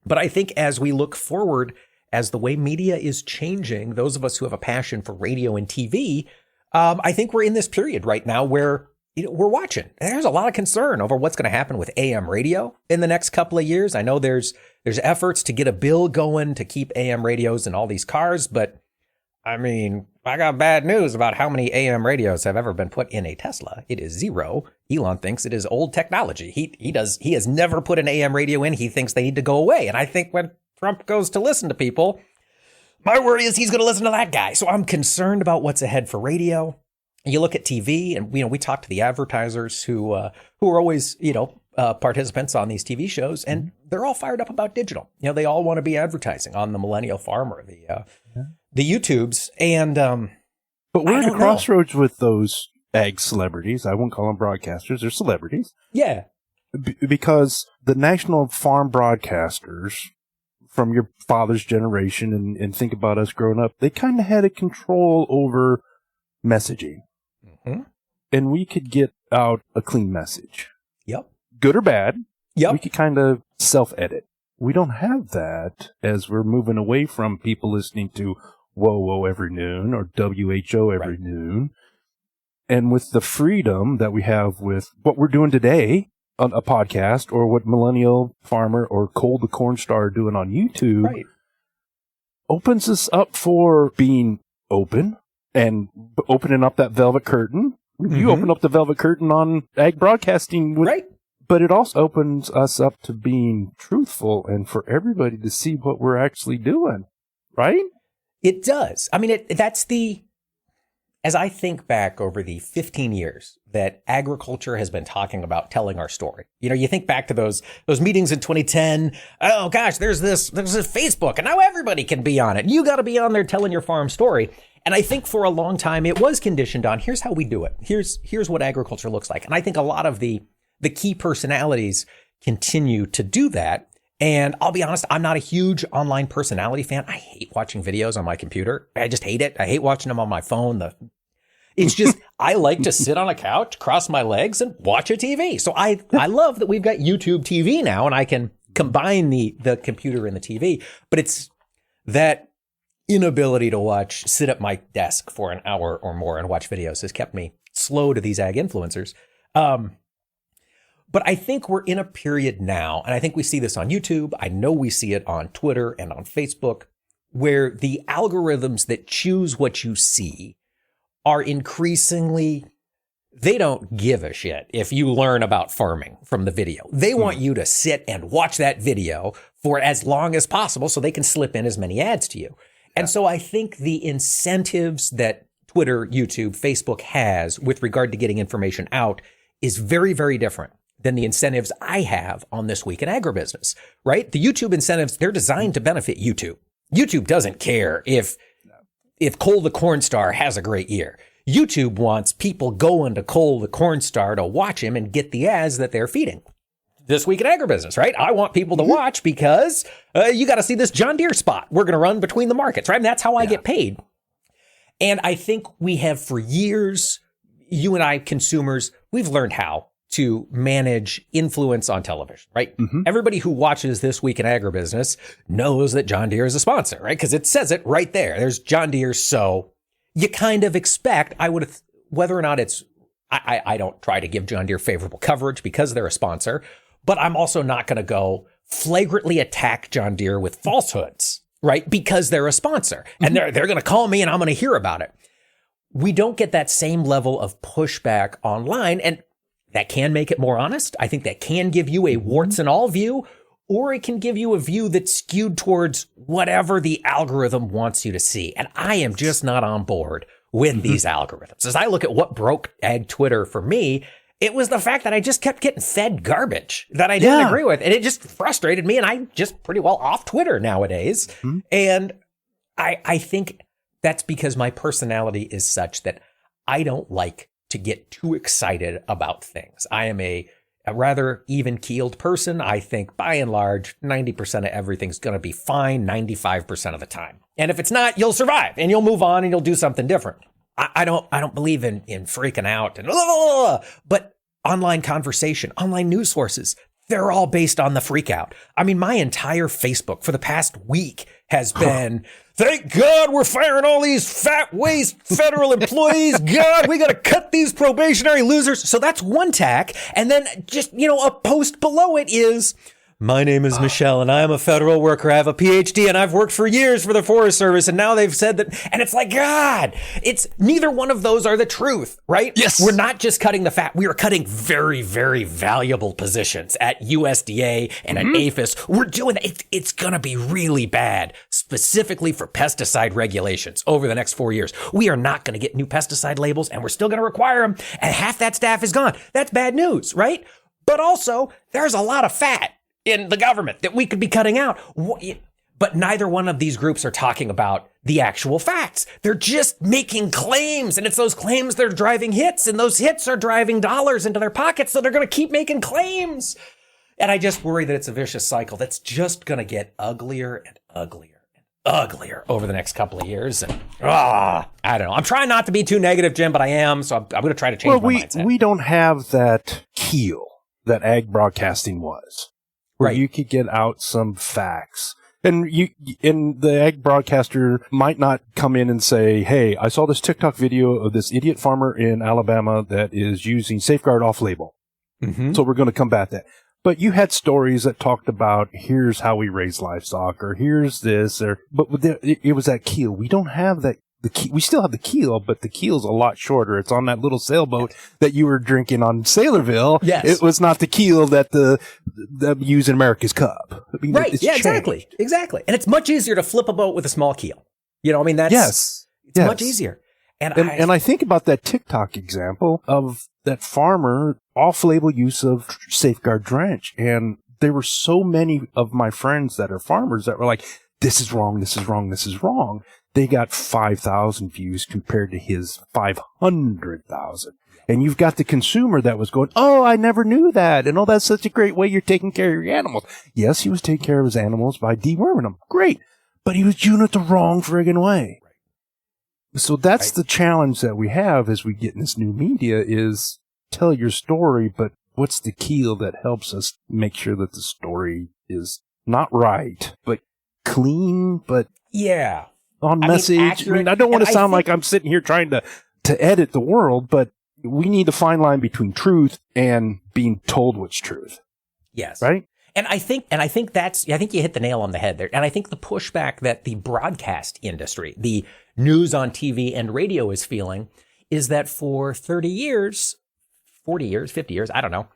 But I think as we look forward, as the way media is changing, those of us who have a passion for radio and TV, I think we're in this period right now where we're watching. There's a lot of concern over what's going to happen with AM radio in the next couple of years. I know there's efforts to get a bill going to keep AM radios in all these cars, but I got bad news about how many AM radios have ever been put in a Tesla. It is 0. Elon thinks it is old technology. He has never put an AM radio in. He thinks they need to go away. And I think when Trump goes to listen to people, my worry is he's going to listen to that guy. So I'm concerned about what's ahead for radio. You look at TV, and we talk to the advertisers who are always participants on these TV shows, and they're all fired up about digital. They all want to be advertising on the millennial farmer, the YouTubes, and but we're at a crossroads with those ag celebrities. I won't call them broadcasters; they're celebrities. Yeah, because the national farm broadcasters from your father's generation, and think about us growing up, they kind of had a control over messaging. Mm-hmm. And we could get out a clean message. Yep. Good or bad. Yep. We could kind of self-edit. We don't have that as we're moving away from people listening to Whoa every noon or WHO every noon. And with the freedom that we have with what we're doing today on a podcast, or what Millennial Farmer or Cole the Corn Star are doing on YouTube, opens us up for being open and opening up that velvet curtain. Mm-hmm. You open up the velvet curtain on ag broadcasting. But it also opens us up to being truthful and for everybody to see what we're actually doing, right? It does. As I think back over the 15 years that agriculture has been talking about telling our story, you think back to those meetings in 2010. Oh gosh, there's this Facebook, and now everybody can be on it. You got to be on there telling your farm story. And I think for a long time it was conditioned on, here's how we do it. Here's what agriculture looks like. And I think a lot of the key personalities continue to do that. And I'll be honest, I'm not a huge online personality fan. I hate watching videos on my computer. I just hate it. I hate watching them on my phone. It's just, I like to sit on a couch, cross my legs, and watch a TV. So I love that we've got YouTube TV now, and I can combine the computer and the TV. But it's that inability to sit at my desk for an hour or more and watch videos has kept me slow to these ag influencers. But I think we're in a period now, and I think we see this on YouTube. I know we see it on Twitter and on Facebook, where the algorithms that choose what you see are increasingly, they don't give a shit if you learn about farming from the video. They want you to sit and watch that video for as long as possible so they can slip in as many ads to you. And so I think the incentives that Twitter, YouTube, Facebook has with regard to getting information out is very, very different than the incentives I have on This Week in Agribusiness, right? The YouTube incentives, they're designed to benefit YouTube. YouTube doesn't care if Cole the Corn Star has a great year. YouTube wants people going to Cole the Corn Star to watch him and get the ads that they're feeding. This Week in Agribusiness, right? I want people to watch because you got to see this John Deere spot we're going to run between the markets, right? And that's how I get paid. And I think we have for years, you and I consumers, we've learned how to manage influence on television, right? Everybody who watches This Week in Agribusiness knows that John Deere is a sponsor, right? Because it says it right there. There's John Deere. So you kind of expect, whether or not it's, I don't try to give John Deere favorable coverage because they're a sponsor, but I'm also not going to go flagrantly attack John Deere with falsehoods, right? Because they're a sponsor and they're going to call me and I'm going to hear about it. We don't get that same level of pushback online, and that can make it more honest. I think that can give you a warts and all view, or it can give you a view that's skewed towards whatever the algorithm wants you to see. And I am just not on board with these algorithms. As I look at what broke ag Twitter for me, it was the fact that I just kept getting fed garbage that I didn't agree with. And it just frustrated me. And I'm just pretty well off Twitter nowadays. And I think that's because my personality is such that I don't like to get too excited about things. I am a rather even-keeled person. I think by and large, 90% of everything's going to be fine 95% of the time. And if it's not, you'll survive and you'll move on and you'll do something different. I don't believe in freaking out and but online conversation, online news sources, they're all based on the freak out. I mean, my entire Facebook for the past week has been, thank God we're firing all these fat waste federal employees. God, we got to cut these probationary losers. So that's one tack. And then just, a post below it is, my name is Michelle and I'm a federal worker. I have a PhD and I've worked for years for the Forest Service. And now they've said that, and it's like, God, it's neither one of those are the truth, right? Yes. We're not just cutting the fat. We are cutting very, very valuable positions at USDA and at APHIS. We're doing that. It's going to be really bad, specifically for pesticide regulations over the next 4 years. We are not going to get new pesticide labels and we're still going to require them. And half that staff is gone. That's bad news, right? But also there's a lot of fat in the government that we could be cutting out. But neither one of these groups are talking about the actual facts. They're just making claims, and it's those claims that are driving hits, and those hits are driving dollars into their pockets, so they're going to keep making claims. And I just worry that it's a vicious cycle that's just going to get uglier and uglier and uglier over the next couple of years. And I don't know. I'm trying not to be too negative, Jim, but I am, so I'm going to try to change my mindset. We don't have that keel that ag broadcasting was. Where you could get out some facts. And the ag broadcaster might not come in and say, hey, I saw this TikTok video of this idiot farmer in Alabama that is using Safeguard off-label. So we're going to combat that. But you had stories that talked about, here's how we raise livestock, or here's this, but it was that keel. We don't have that. We still have the keel, but the keel's a lot shorter. It's on that little sailboat that you were drinking on Sailorville. Yes. It was not the keel that use in America's Cup. I mean, right. Yeah, exactly. Exactly. And it's much easier to flip a boat with a small keel. It's much easier. And I think about that TikTok example of that farmer off-label use of Safeguard drench. And there were so many of my friends that are farmers that were like, this is wrong, this is wrong, this is wrong, they got 5,000 views compared to his 500,000. And you've got the consumer that was going, oh, I never knew that. And oh, that's such a great way you're taking care of your animals. Yes, he was taking care of his animals by deworming them. Great. But he was doing it the wrong friggin' way. So that's the challenge that we have as we get in this new media is tell your story, but what's the keel that helps us make sure that the story is not right, but clean, but on message. I don't want to sound like I'm sitting here trying to edit the world, but we need a fine line between truth and being told what's truth. Yes. Right? And I think you hit the nail on the head there. And I think the pushback that the broadcast industry, the news on TV and radio is feeling is that for 30 years, 40 years, 50 years, I don't know,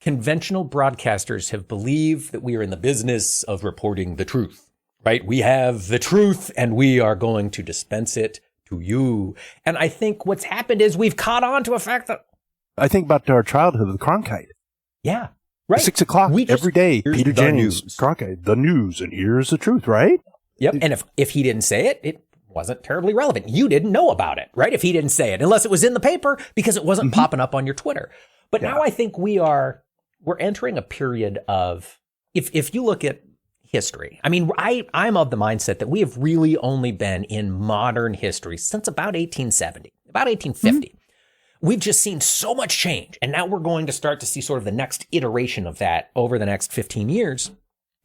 conventional broadcasters have believed that we are in the business of reporting the truth, right? We have the truth and we are going to dispense it to you. And I think what's happened is we've caught on to a fact that I think back to our childhood with Cronkite. Yeah. Right. 6 o'clock every day, Peter Jennings, Cronkite, the news, and here's the truth, right? Yep. And if he didn't say it, it wasn't terribly relevant. You didn't know about it, right? If he didn't say it, unless it was in the paper because it wasn't popping up on your Twitter. But now I think we're entering a period of, if you look at history, I mean, I'm of the mindset that we have really only been in modern history since about 1870, about 1850. We've just seen so much change. And now we're going to start to see sort of the next iteration of that over the next 15 years.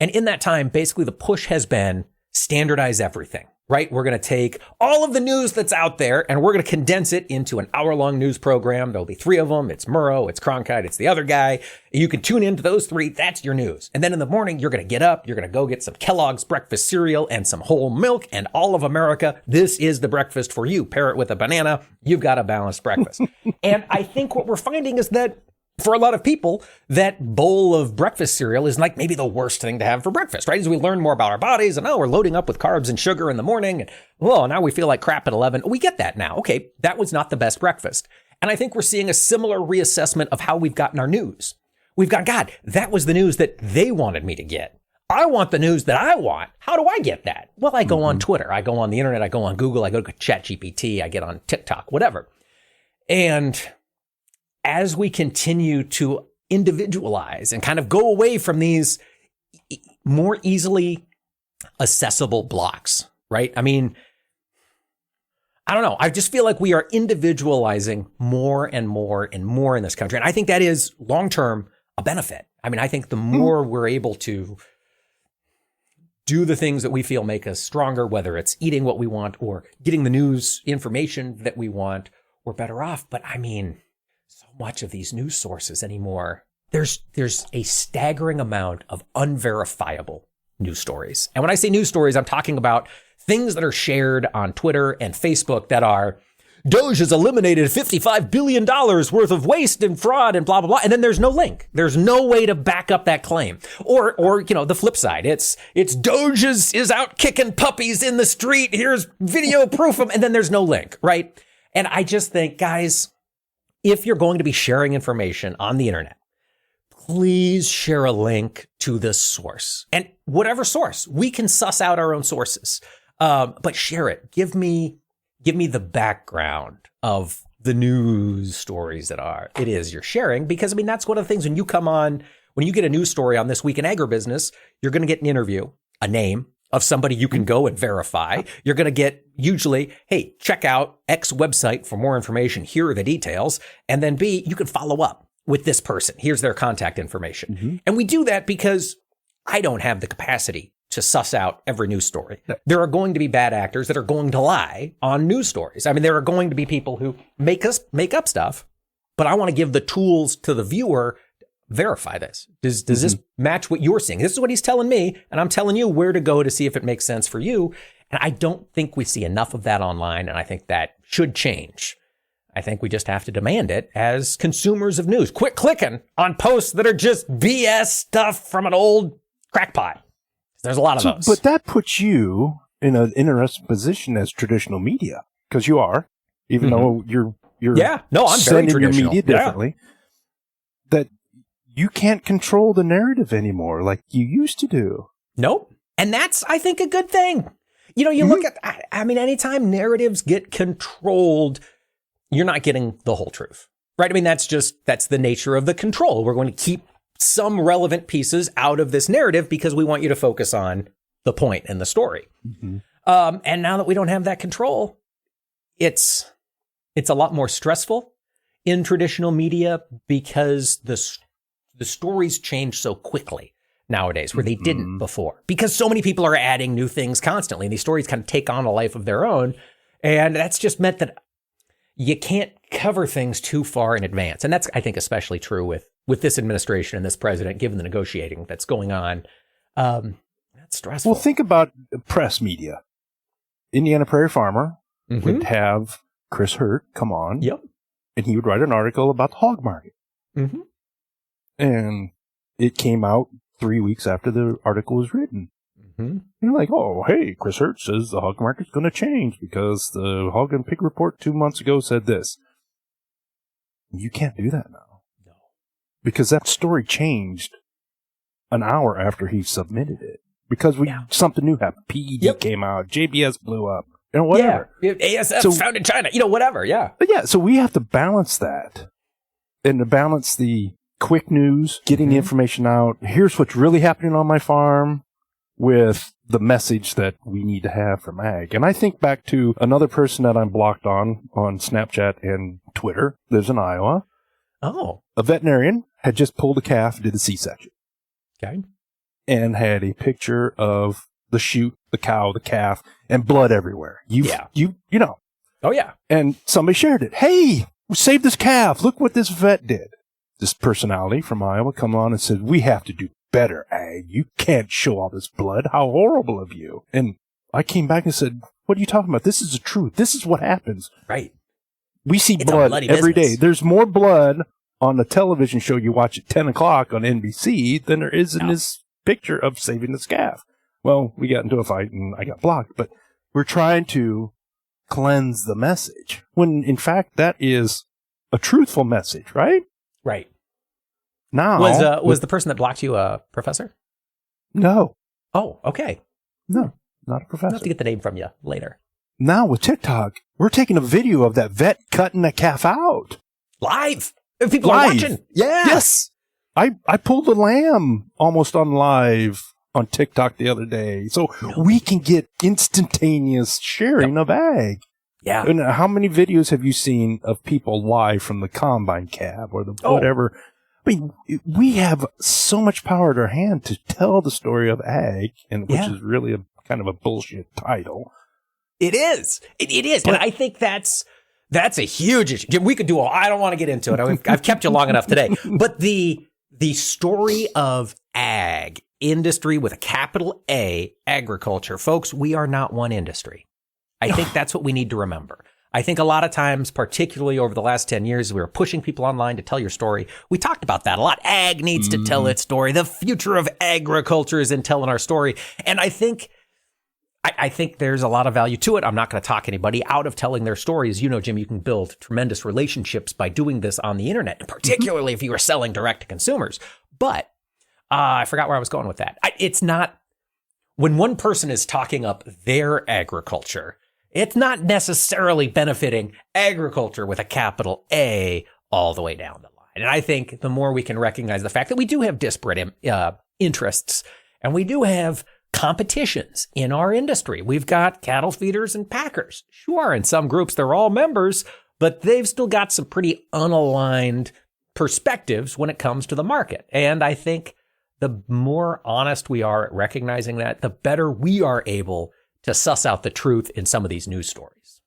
And in that time, basically the push has been standardize everything, right? We're going to take all of the news that's out there and we're going to condense it into an hour-long news program. There'll be 3 of them. It's Murrow, it's Cronkite, it's the other guy. You can tune into those 3. That's your news. And then in the morning, you're going to get up, you're going to go get some Kellogg's breakfast cereal and some whole milk and all of America. This is the breakfast for you. Pair it with a banana. You've got a balanced breakfast. And I think what we're finding is that for a lot of people, that bowl of breakfast cereal is like maybe the worst thing to have for breakfast, right? As we learn more about our bodies and, we're loading up with carbs and sugar in the morning. And, now we feel like crap at 11. We get that now. Okay, that was not the best breakfast. And I think we're seeing a similar reassessment of how we've gotten our news. We've gone, God, that was the news that they wanted me to get. I want the news that I want. How do I get that? Well, I go on Twitter. I go on the internet. I go on Google. I go to ChatGPT. I get on TikTok, whatever. And as we continue to individualize and kind of go away from these more easily accessible blocks, right? I mean, I don't know. I just feel like we are individualizing more and more and more in this country. And I think that is long-term a benefit. I mean, I think the more we're able to do the things that we feel make us stronger, whether it's eating what we want or getting the news information that we want, we're better off. But I mean, so much of these news sources anymore, there's a staggering amount of unverifiable news stories. And when I say news stories, I'm talking about things that are shared on Twitter and Facebook that are, Doge has eliminated $55 billion worth of waste and fraud and blah, blah, blah. And then there's no link. There's no way to back up that claim. Or the flip side, it's Doge is out kicking puppies in the street. Here's video proof of, and then there's no link, right? And I just think, guys, if you're going to be sharing information on the internet, please share a link to the source. And whatever source, we can suss out our own sources. But share it. Give me the background of the news stories it is you're sharing. Because, I mean, that's one of the things when you get a news story on This Week in Agribusiness, you're going to get an interview, a name of somebody you can go and verify. You're going to get usually, hey, check out X website for more information. Here are the details. And then B, you can follow up with this person. Here's their contact information. And we do that because I don't have the capacity to suss out every news story. There are going to be bad actors that are going to lie on news stories. I mean, there are going to be people who make up stuff, but I want to give the tools to the viewer to verify this. Does this match what you're seeing? This is what he's telling me, and I'm telling you where to go to see if it makes sense for you. And I don't think we see enough of that online, and I think that should change. I think we just have to demand it as consumers of news. Quit clicking on posts that are just BS stuff from an old crackpot. There's a lot of those. But that puts you in an interesting position as traditional media, because you are, even though you're I'm very sending your traditional. media differently, that you can't control the narrative anymore like you used to do. Nope. And that's, I think, a good thing. You know, you look at, I mean, anytime narratives get controlled, you're not getting the whole truth, right? I mean, that's the nature of the control. We're going to keep some relevant pieces out of this narrative because we want you to focus on the point and the story. Mm-hmm. And now that we don't have that control, it's a lot more stressful in traditional media because the stories change so quickly nowadays where they didn't before, because so many people are adding new things constantly and these stories kind of take on a life of their own. And that's just meant that you can't cover things too far in advance. And that's, I think, especially true with this administration and this president, given the negotiating that's going on. That's stressful. Well, think about press media. Indiana Prairie Farmer would have Chris Hurt come on. Yep. And he would write an article about the hog market. Mm-hmm. And it came out 3 weeks after the article was written. Mm-hmm. And you're like, oh, hey, Chris Hurt says the hog market's going to change because the Hog and Pig Report 2 months ago said this. You can't do that now. No. Because that story changed an hour after he submitted it. Because something new happened. PED came out. JBS blew up. You know, whatever. Yeah. ASF found in China. You know, whatever. Yeah. But yeah, so we have to balance that. And to balance the quick news, getting the information out. Here's what's really happening on my farm with the message that we need to have from ag. And I think back to another person that I'm blocked on Snapchat and Twitter, lives in Iowa. Oh. A veterinarian had just pulled a calf, did a C-section. Okay. And had a picture of the chute, the cow, the calf, and blood everywhere. You know. Oh, yeah. And somebody shared it. Hey, we saved this calf. Look what this vet did. This personality from Iowa come on and said, we have to do better, ag. You can't show all this blood. How horrible of you. And I came back and said, what are you talking about? This is the truth. This is what happens. Right. We see blood every day. There's more blood on the television show you watch at 10 o'clock on NBC than there is in this picture of saving this calf. Well, we got into a fight and I got blocked, but we're trying to cleanse the message when in fact that is a truthful message, right? Right. Now, was the person that blocked you a professor? No. Oh, okay. No, not a professor. I'll have to get the name from you later. Now with TikTok, we're taking a video of that vet cutting a calf out. Live. If people are watching. Yeah. Yes. I pulled a lamb almost on live on TikTok the other day. So we can get instantaneous sharing of ag. Yeah. And how many videos have you seen of people live from the combine cab or the whatever? I mean, we have so much power at our hand to tell the story of ag, and which is really a kind of a bullshit title. It is. It is. But, and I think that's a huge issue. We could do I don't want to get into it. I've kept you long enough today. But the story of ag, industry with a capital A, agriculture. Folks, we are not one industry. I think that's what we need to remember. I think a lot of times, particularly over the last 10 years, we were pushing people online to tell your story. We talked about that a lot. Ag needs to tell its story. The future of agriculture is in telling our story. And I think there's a lot of value to it. I'm not going to talk anybody out of telling their stories. You know, Jim, you can build tremendous relationships by doing this on the internet, and particularly if you are selling direct to consumers. But I forgot where I was going with that. It's not when one person is talking up their agriculture, it's not necessarily benefiting agriculture with a capital A all the way down the line. And I think the more we can recognize the fact that we do have disparate interests and we do have competitions in our industry. We've got cattle feeders and packers. Sure, in some groups, they're all members, but they've still got some pretty unaligned perspectives when it comes to the market. And I think the more honest we are at recognizing that, the better we are able to suss out the truth in some of these news stories.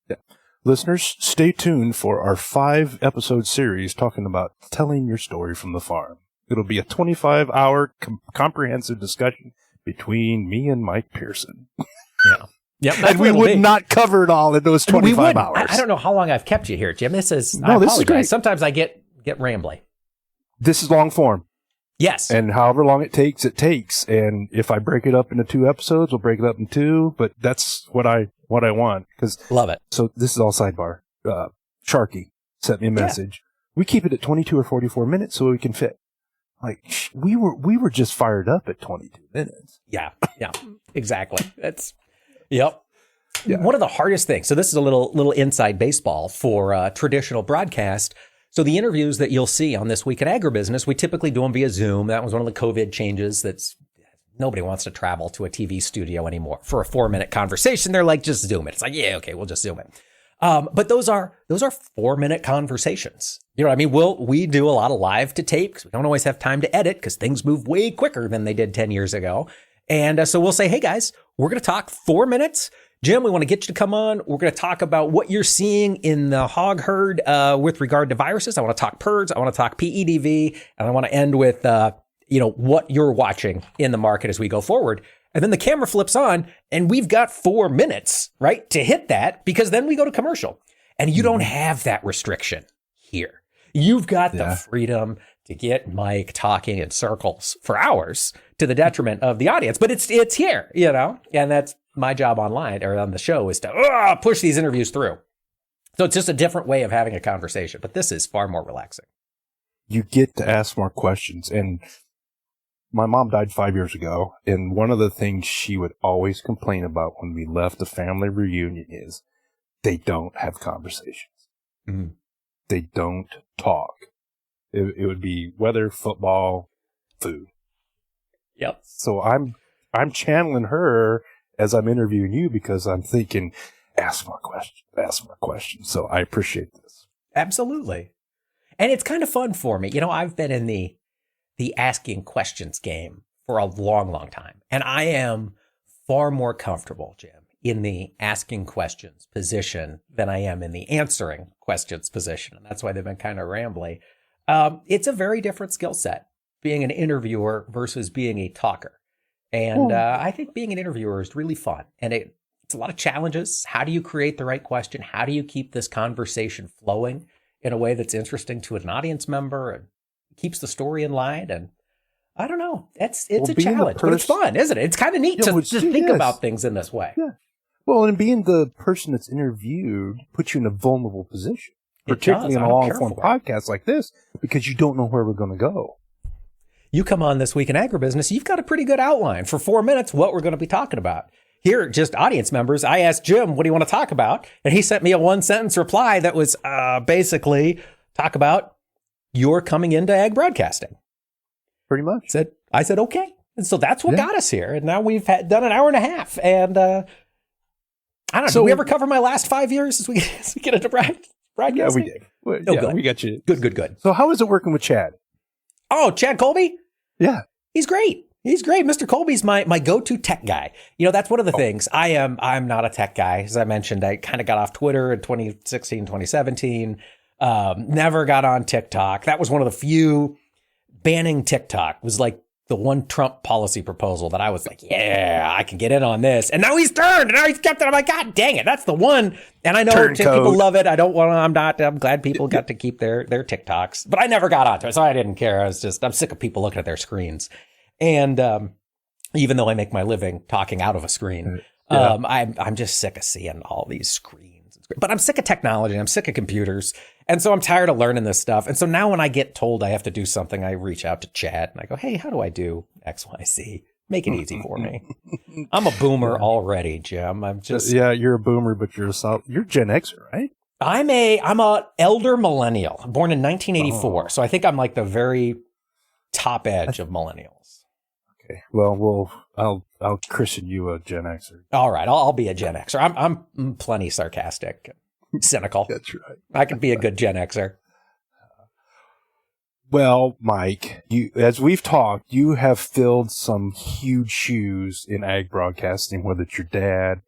Yeah. Listeners, stay tuned for our 5-episode series talking about telling your story from the farm. It'll be a 25-hour comprehensive discussion between me and Mike Pearson. Yeah. Yep, and we would not cover it all in those 25 hours. I don't know how long I've kept you here, Jim. This is great. Sometimes I get rambly. This is long form. Yes. And however long it takes, it takes. And if I break it up into 2 episodes, we'll break it up in 2. But that's what I want. Love it. So this is all sidebar. Sharky sent me a message. We keep it at 22 or 44 minutes so we can fit. Like we were just fired up at 22 minutes. Yeah, exactly. Yep. Yeah. One of the hardest things. So this is a little inside baseball for traditional broadcast. So the interviews that you'll see on This Week in Agribusiness, we typically do them via Zoom. That was one of the COVID changes. Nobody wants to travel to a TV studio anymore for a 4-minute conversation. They're like, just Zoom it. It's like, yeah, okay, we'll just Zoom it. But those are 4-minute conversations. You know what I mean? We do a lot of live to tape because we don't always have time to edit because things move way quicker than they did 10 years ago. And so we'll say, hey guys, we're going to talk 4 minutes. Jim, we want to get you to come on. We're going to talk about what you're seeing in the hog herd with regard to viruses. I want to talk PERDs. I want to talk PEDV. And I want to end with, what you're watching in the market as we go forward. And then the camera flips on and we've got 4 minutes, right, to hit that because then we go to commercial. And you don't have that restriction here. You've got the freedom to get Mike talking in circles for hours to the detriment of the audience. But it's here, and that's my job online or on the show is to push these interviews through. So it's just a different way of having a conversation, but this is far more relaxing. You get to ask more questions. And my mom died 5 years ago. And one of the things she would always complain about when we left the family reunion is they don't have conversations. Mm-hmm. They don't talk. It would be weather, football, food. Yep. So I'm channeling her as I'm interviewing you because I'm thinking, ask more questions. So I appreciate this. Absolutely. And it's kind of fun for me. I've been in the asking questions game for a long, long time. And I am far more comfortable, Jim, in the asking questions position than I am in the answering questions position. And that's why they've been kind of rambly. It's a very different skill set, being an interviewer versus being a talker. And I think being an interviewer is really fun. And it's a lot of challenges. How do you create the right question? How do you keep this conversation flowing in a way that's interesting to an audience member and keeps the story in line? And I don't know. It's a challenge, but it's fun, isn't it? It's kind of neat to think about things in this way. Yeah. Well, and being the person that's interviewed puts you in a vulnerable position, particularly in a long-form podcast like this, because you don't know where we're going to go. You come on This Week in Agribusiness, you've got a pretty good outline for 4 minutes what we're going to be talking about. Here, just audience members, I asked Jim, what do you want to talk about? And he sent me a 1-sentence reply that was basically talk about your coming into ag broadcasting. Pretty much. I said, okay. And so that's what got us here. And now we've done an hour and a half. And I don't know, did we ever cover my last 5 years as we get into broadcasting? Yeah, we did. Good. We got you. Good. So how is it working with Chad? Oh, Chad Colby? Yeah. He's great. Mr. Colby's my go-to tech guy. That's one of the things. I'm not a tech guy. As I mentioned, I kind of got off Twitter in 2016, 2017. Never got on TikTok. That was one of the few. Banning TikTok was like the one Trump policy proposal that I was like, yeah, I can get in on this. And now he's turned and now he's kept it. I'm like, God dang it. That's the one. And I know people love it. I'm glad people got to keep their TikToks, but I never got onto it. So I didn't care. I'm sick of people looking at their screens. And, even though I make my living talking out of a screen, I'm just sick of seeing all these screens. But I'm sick of technology. I'm sick of computers. And so I'm tired of learning this stuff. And so now when I get told I have to do something, I reach out to Chad and I go, hey, how do I do X, Y, Z? Make it easy for me. I'm a boomer already, Jim. I'm just. Yeah, you're a boomer, but you're Gen Xer, right? I'm a elder millennial, born in 1984. So I think I'm like the very top edge of millennials. Okay. Well, I'll christen you a Gen Xer. All right. I'll be a Gen Xer. I'm plenty sarcastic, cynical. That's right. I can be a good Gen Xer. Well, Mike, as we've talked, you have filled some huge shoes in ag broadcasting, whether it's your dad,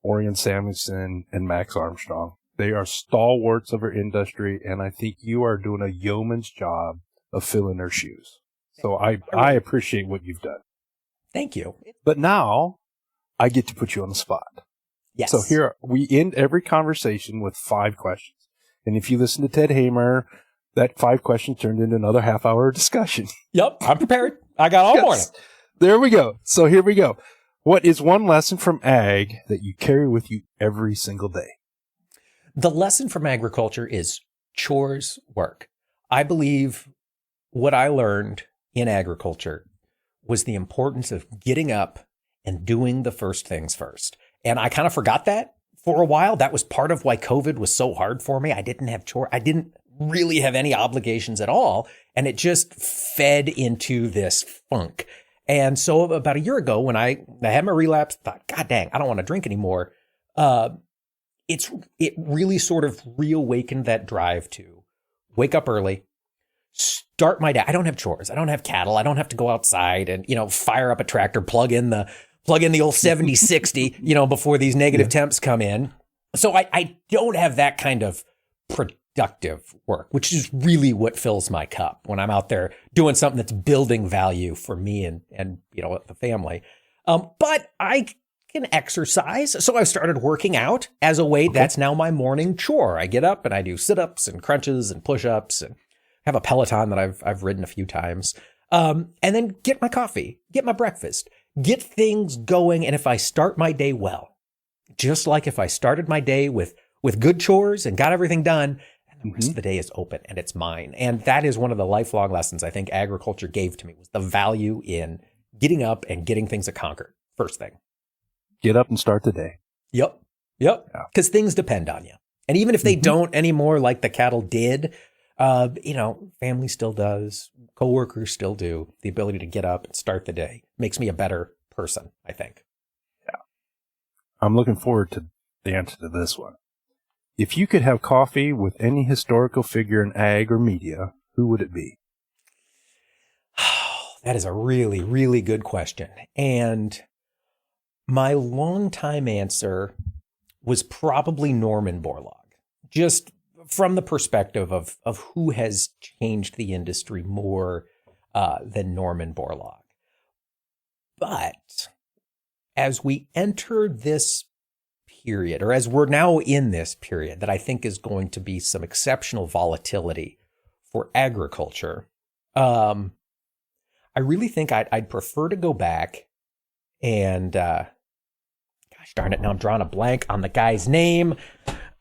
Orion Samuelson, and Max Armstrong. They are stalwarts of our industry, and I think you are doing a yeoman's job of filling their shoes. So I appreciate what you've done. Thank you. But now I get to put you on the spot. Yes. So here we end every conversation with 5 questions. And if you listen to Ted Hamer, that 5 questions turned into another half-hour discussion. Yep, I'm prepared. I got all morning. There we go. So here we go. What is one lesson from ag that you carry with you every single day? The lesson from agriculture is chores work. I believe what I learned in agriculture was the importance of getting up and doing the first things first. And I kind of forgot that for a while. That was part of why COVID was so hard for me. I didn't have chores. I didn't really have any obligations at all. And it just fed into this funk. And so about a year ago, when I had my relapse, thought, God dang, I don't want to drink anymore. It really sort of reawakened that drive to wake up early, start my day. I don't have chores. I don't have cattle. I don't have to go outside and, fire up a tractor, plug in the old 70-60, before these negative temps come in. So I don't have that kind of productive work, which is really what fills my cup when I'm out there doing something that's building value for me and the family. But I can exercise. So I've started working out as a way. Okay. That's now my morning chore. I get up and I do sit-ups and crunches and push-ups and have a Peloton that I've ridden a few times. And then get my coffee, get my breakfast, get things going. And if I start my day well, just like if I started my day with good chores and got everything done, and the rest of the day is open and it's mine. And that is one of the lifelong lessons I think agriculture gave to me, was the value in getting up and getting things conquered. First thing. Get up and start the day. Yep. Because things depend on you. And even if they don't anymore, like the cattle did, family still does. Coworkers still do. The ability to get up and start the day makes me a better person, I think. Yeah. I'm looking forward to the answer to this one. If you could have coffee with any historical figure in ag or media, who would it be? That is a really, really good question. And my longtime answer was probably Norman Borlaug, just from the perspective of who has changed the industry more than Norman Borlaug. But as we enter this period, or as we're now in this period that I think is going to be some exceptional volatility for agriculture, I really think I'd prefer to go back and, gosh darn it, now I'm drawing a blank on the guy's name.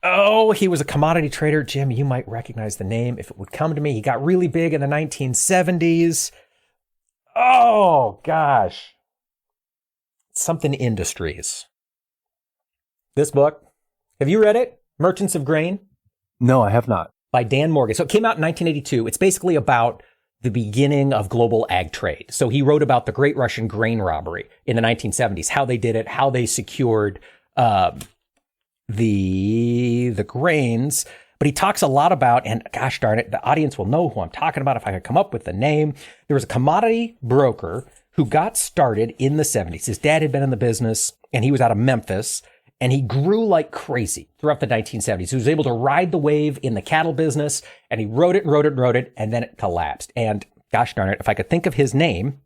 Oh, he was a commodity trader. Jim, you might recognize the name if it would come to me. He got really big in the 1970s. Oh, gosh. Something Industries. This book, have you read it? Merchants of Grain? No, I have not. By Dan Morgan. So it came out in 1982. It's basically about the beginning of global ag trade. So he wrote about the Great Russian Grain Robbery in the 1970s, how they did it, how they secured the grains. But he talks a lot about, and gosh darn it, the audience will know who I'm talking about if I could come up with the name. There was a commodity broker who got started in the 70s. His dad had been in the business, and he was out of Memphis, and he grew like crazy throughout the 1970s. He was able to ride the wave in the cattle business, and he wrote it, and then it collapsed. And gosh darn it, if I could think of his name,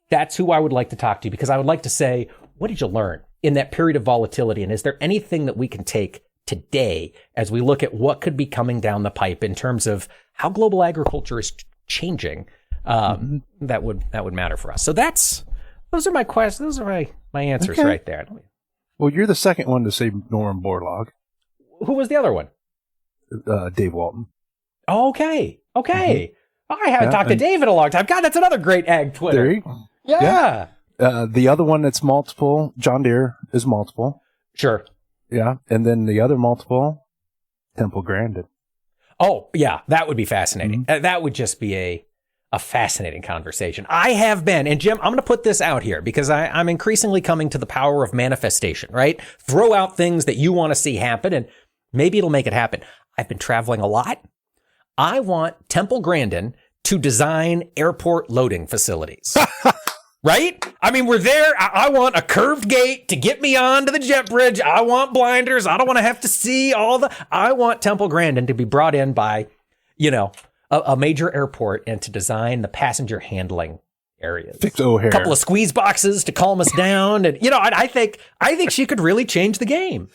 that's who I would like to talk to, because I would like to say, what did you learn in that period of volatility? And is there anything that we can take today as we look at what could be coming down the pipe in terms of how global agriculture is changing? That would matter for us. So those are my questions. Those are my answers right there. Well, you're the second one to say Norman Borlaug. Who was the other one? Dave Walton. Okay. I haven't talked to Dave in a long time. God, that's another great ag Twitter. There you go. Yeah. The other one that's multiple, John Deere, is multiple. Sure. Yeah. And then the other multiple, Temple Grandin. Oh, yeah. That would be fascinating. That would just be a fascinating conversation. I have been, and Jim, I'm going to put this out here because I'm increasingly coming to the power of manifestation, right? Throw out things that you want to see happen and maybe it'll make it happen. I've been traveling a lot. I want Temple Grandin to design airport loading facilities. Right? I mean, we're there. I want a curved gate to get me onto the jet bridge. I want blinders. I don't want to have to see I want Temple Grandin to be brought in by, a major airport and to design the passenger handling areas. Fix O'Hare. A couple of squeeze boxes to calm us down. And, I think she could really change the game.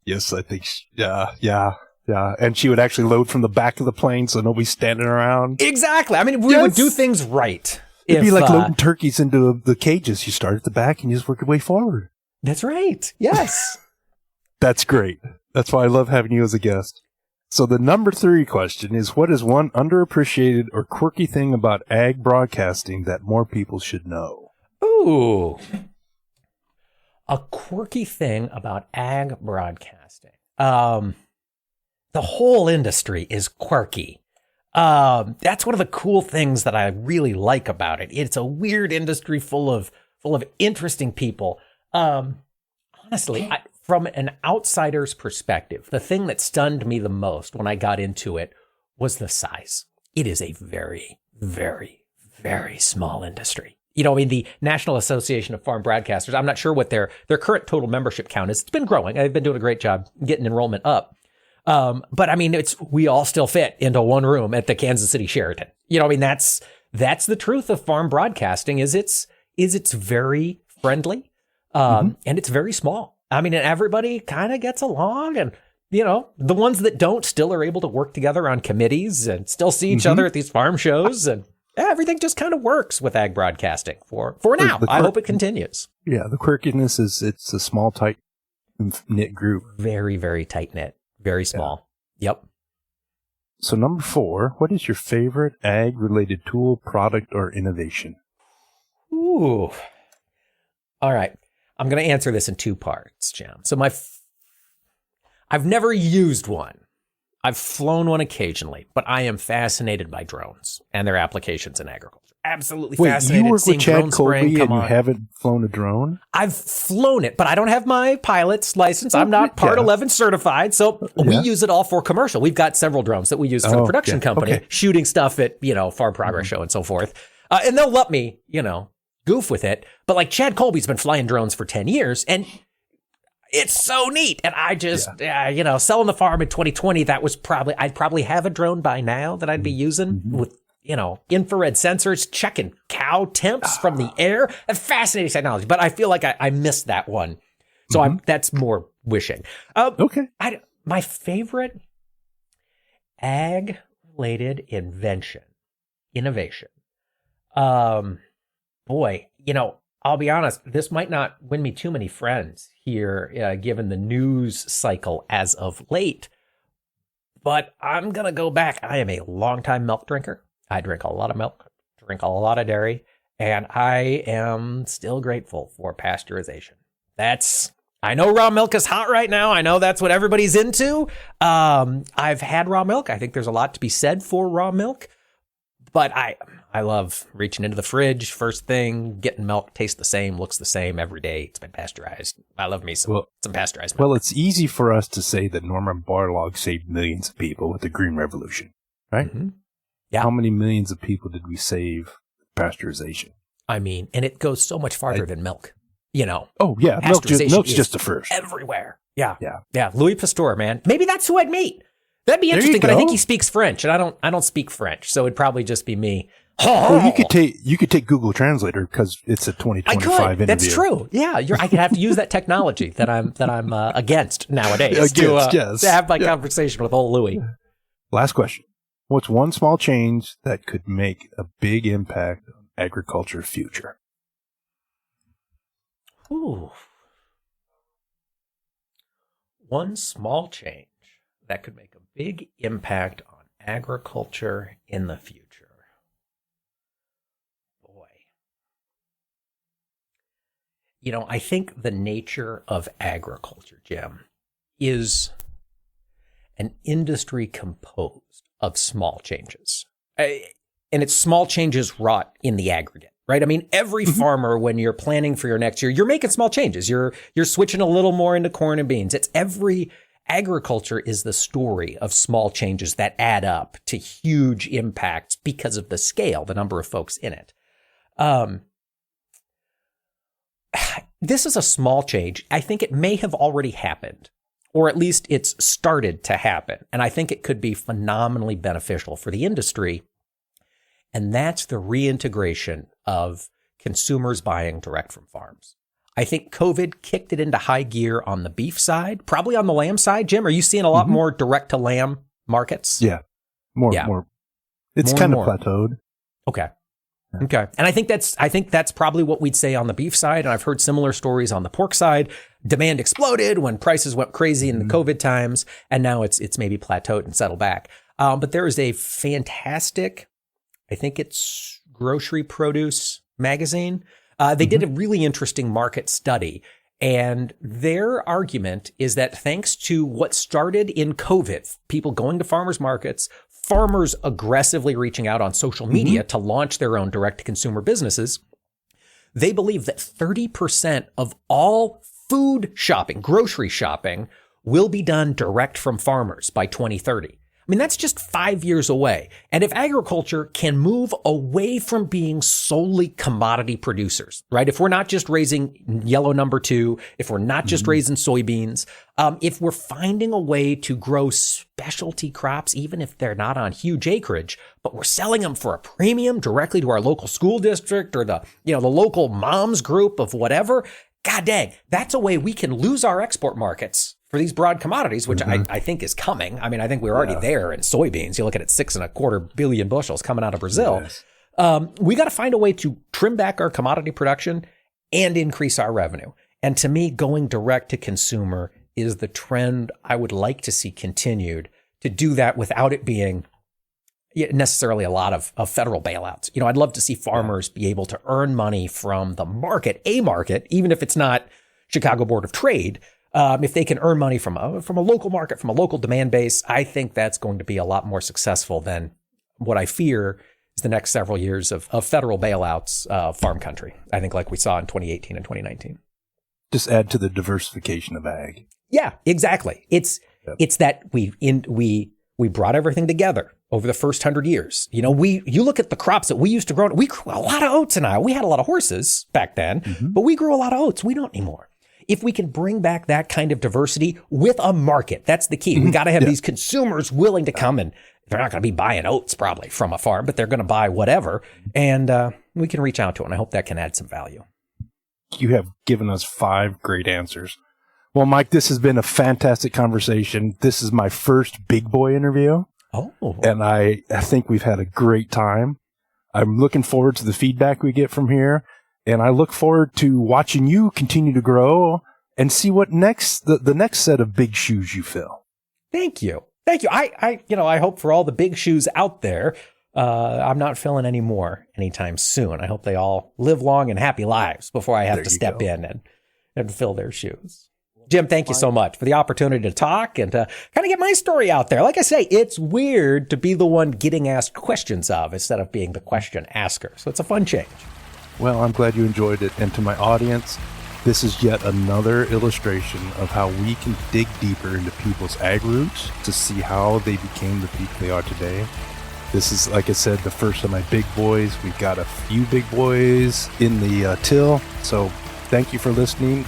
Yes, I think, yeah. And she would actually load from the back of the plane so nobody's standing around. Exactly. I mean, we would do things right. It'd be like loading turkeys into the cages. You start at the back and you just work your way forward. That's right. Yes. That's great. That's why I love having you as a guest. So the number 3 question is, what is one underappreciated or quirky thing about ag broadcasting that more people should know? Ooh. A quirky thing about ag broadcasting. The whole industry is quirky. That's one of the cool things that I really like about it. It's a weird industry full of interesting people. Honestly, from an outsider's perspective, the thing that stunned me the most when I got into it was the size. It is a very, very, very small industry. You know, I mean, the National Association of Farm Broadcasters, I'm not sure what their current total membership count is. It's been growing. They've been doing a great job getting enrollment up. But I mean, we all still fit into one room at the Kansas City Sheraton. You know, I mean, that's the truth of farm broadcasting is it's very friendly. And it's very small. I mean, and everybody kind of gets along, and, you know, the ones that don't still are able to work together on committees and still see each other at these farm shows, and everything just kind of works with ag broadcasting for now. I hope it continues. Yeah. The quirkiness is it's a small, tight knit group. Very, very tight knit. Very small. Yeah. Yep. So number 4, what is your favorite ag-related tool, product, or innovation? Ooh. All right. I'm going to answer this in 2 parts, Jim. So I've never used one. I've flown one occasionally, but I am fascinated by drones and their applications in agriculture. Absolutely fascinated. You work with Chad Colby and you haven't flown a drone? I've flown it, but I don't have my pilot's license. I'm not Part 11 certified, so we use it all for commercial. We've got several drones that we use for the production company, shooting stuff at, you know, Farm Progress Show and so forth. And they'll let me, you know, goof with it. But like Chad Colby's been flying drones for 10 years, and it's so neat. And I just, you know, selling the farm in 2020, I'd probably have a drone by now that I'd be using with, you know, infrared sensors, checking cow temps from the air. A fascinating technology, but I feel like I missed that one. So that's more wishing. My favorite ag-related innovation. Boy, you know, I'll be honest, this might not win me too many friends here, given the news cycle as of late. But I'm going to go back. I am a longtime milk drinker. I drink a lot of milk, drink a lot of dairy, and I am still grateful for pasteurization. I know raw milk is hot right now. I know that's what everybody's into. I've had raw milk. I think there's a lot to be said for raw milk, but I love reaching into the fridge first thing, getting milk, tastes the same, looks the same every day. It's been pasteurized. I love me some pasteurized milk. Well, it's easy for us to say that Norman Borlaug saved millions of people with the Green Revolution, right? Mm-hmm. Yeah. How many millions of people did we save with pasteurization? I mean, and it goes so much farther than milk, you know. Oh, yeah. Milk's just the first. Everywhere. Yeah. Louis Pasteur, man. Maybe that's who I'd meet. That'd be interesting, but I think he speaks French, and I don't speak French, so it'd probably just be me. Well, you could take Google Translator because it's a 2025 interview. That's true. Yeah, I could have to use that technology that I'm against nowadays to have my conversation with old Louis. Last question. What's one small change that could make a big impact on agriculture's future? Ooh. One small change that could make a big impact on agriculture in the future. Boy. You know, I think the nature of agriculture, Jim, is an industry composed of small changes. And it's small changes wrought in the aggregate, right? I mean, every farmer, when you're planning for your next year, you're making small changes. You're switching a little more into corn and beans. Agriculture is the story of small changes that add up to huge impacts because of the scale, the number of folks in it. This is a small change. I think it may have already happened, or at least it's started to happen. And I think it could be phenomenally beneficial for the industry. And that's the reintegration of consumers buying direct from farms. I think COVID kicked it into high gear on the beef side, probably on the lamb side. Jim, are you seeing a lot more direct to lamb markets? Yeah. More. It's kind of plateaued. Okay. Okay. And I think that's probably what we'd say on the beef side. And I've heard similar stories on the pork side. Demand exploded when prices went crazy in the COVID times. And now it's maybe plateaued and settled back. But there is a fantastic, I think it's Grocery Produce magazine. They did a really interesting market study. And their argument is that thanks to what started in COVID, people going to farmers markets, farmers aggressively reaching out on social media to launch their own direct-to-consumer businesses, they believe that 30% of all food shopping, grocery shopping, will be done direct from farmers by 2030. I mean, that's just 5 years away. And if agriculture can move away from being solely commodity producers, right? If we're not just raising yellow number 2, if we're not just raising soybeans, if we're finding a way to grow specialty crops, even if they're not on huge acreage, but we're selling them for a premium directly to our local school district or the local moms group of whatever, God dang, that's a way we can lose our export markets for these broad commodities, which I think is coming. I mean, I think we're already there in soybeans. You look at it, 6.25 billion bushels coming out of Brazil. Yes. We got to find a way to trim back our commodity production and increase our revenue. And to me, going direct to consumer is the trend I would like to see continued, to do that without it being necessarily a lot of federal bailouts. I'd love to see farmers be able to earn money from the market, even if it's not Chicago Board of Trade. If they can earn money from a local market, from a local demand base, I think that's going to be a lot more successful than what I fear is the next several years of federal bailouts, farm country. I think like we saw in 2018 and 2019. Just add to the diversification of ag. Yeah, exactly. It's that we brought everything together over the first 100 years. You look at the crops that we used to grow. We grew a lot of oats in Iowa. We had a lot of horses back then, but we grew a lot of oats. We don't anymore. If we can bring back that kind of diversity with a market, that's the key. We got to have these consumers willing to come, and they're not going to be buying oats probably from a farm, but they're going to buy whatever. And we can reach out to it. And I hope that can add some value. You have given us 5 great answers. Well, Mike, this has been a fantastic conversation. This is my first big boy interview. Oh. And I think we've had a great time. I'm looking forward to the feedback we get from here. And I look forward to watching you continue to grow and see what the next set of big shoes you fill. Thank you. I hope for all the big shoes out there, I'm not filling any more anytime soon. I hope they all live long and happy lives before I have to step in and fill their shoes. Jim, thank you so much for the opportunity to talk and to kind of get my story out there. Like I say, it's weird to be the one getting asked questions of instead of being the question asker. So it's a fun change. Well, I'm glad you enjoyed it. And to my audience, this is yet another illustration of how we can dig deeper into people's ag roots to see how they became the people they are today. This is, like I said, the first of my big boys. We've got a few big boys in the till. So thank you for listening.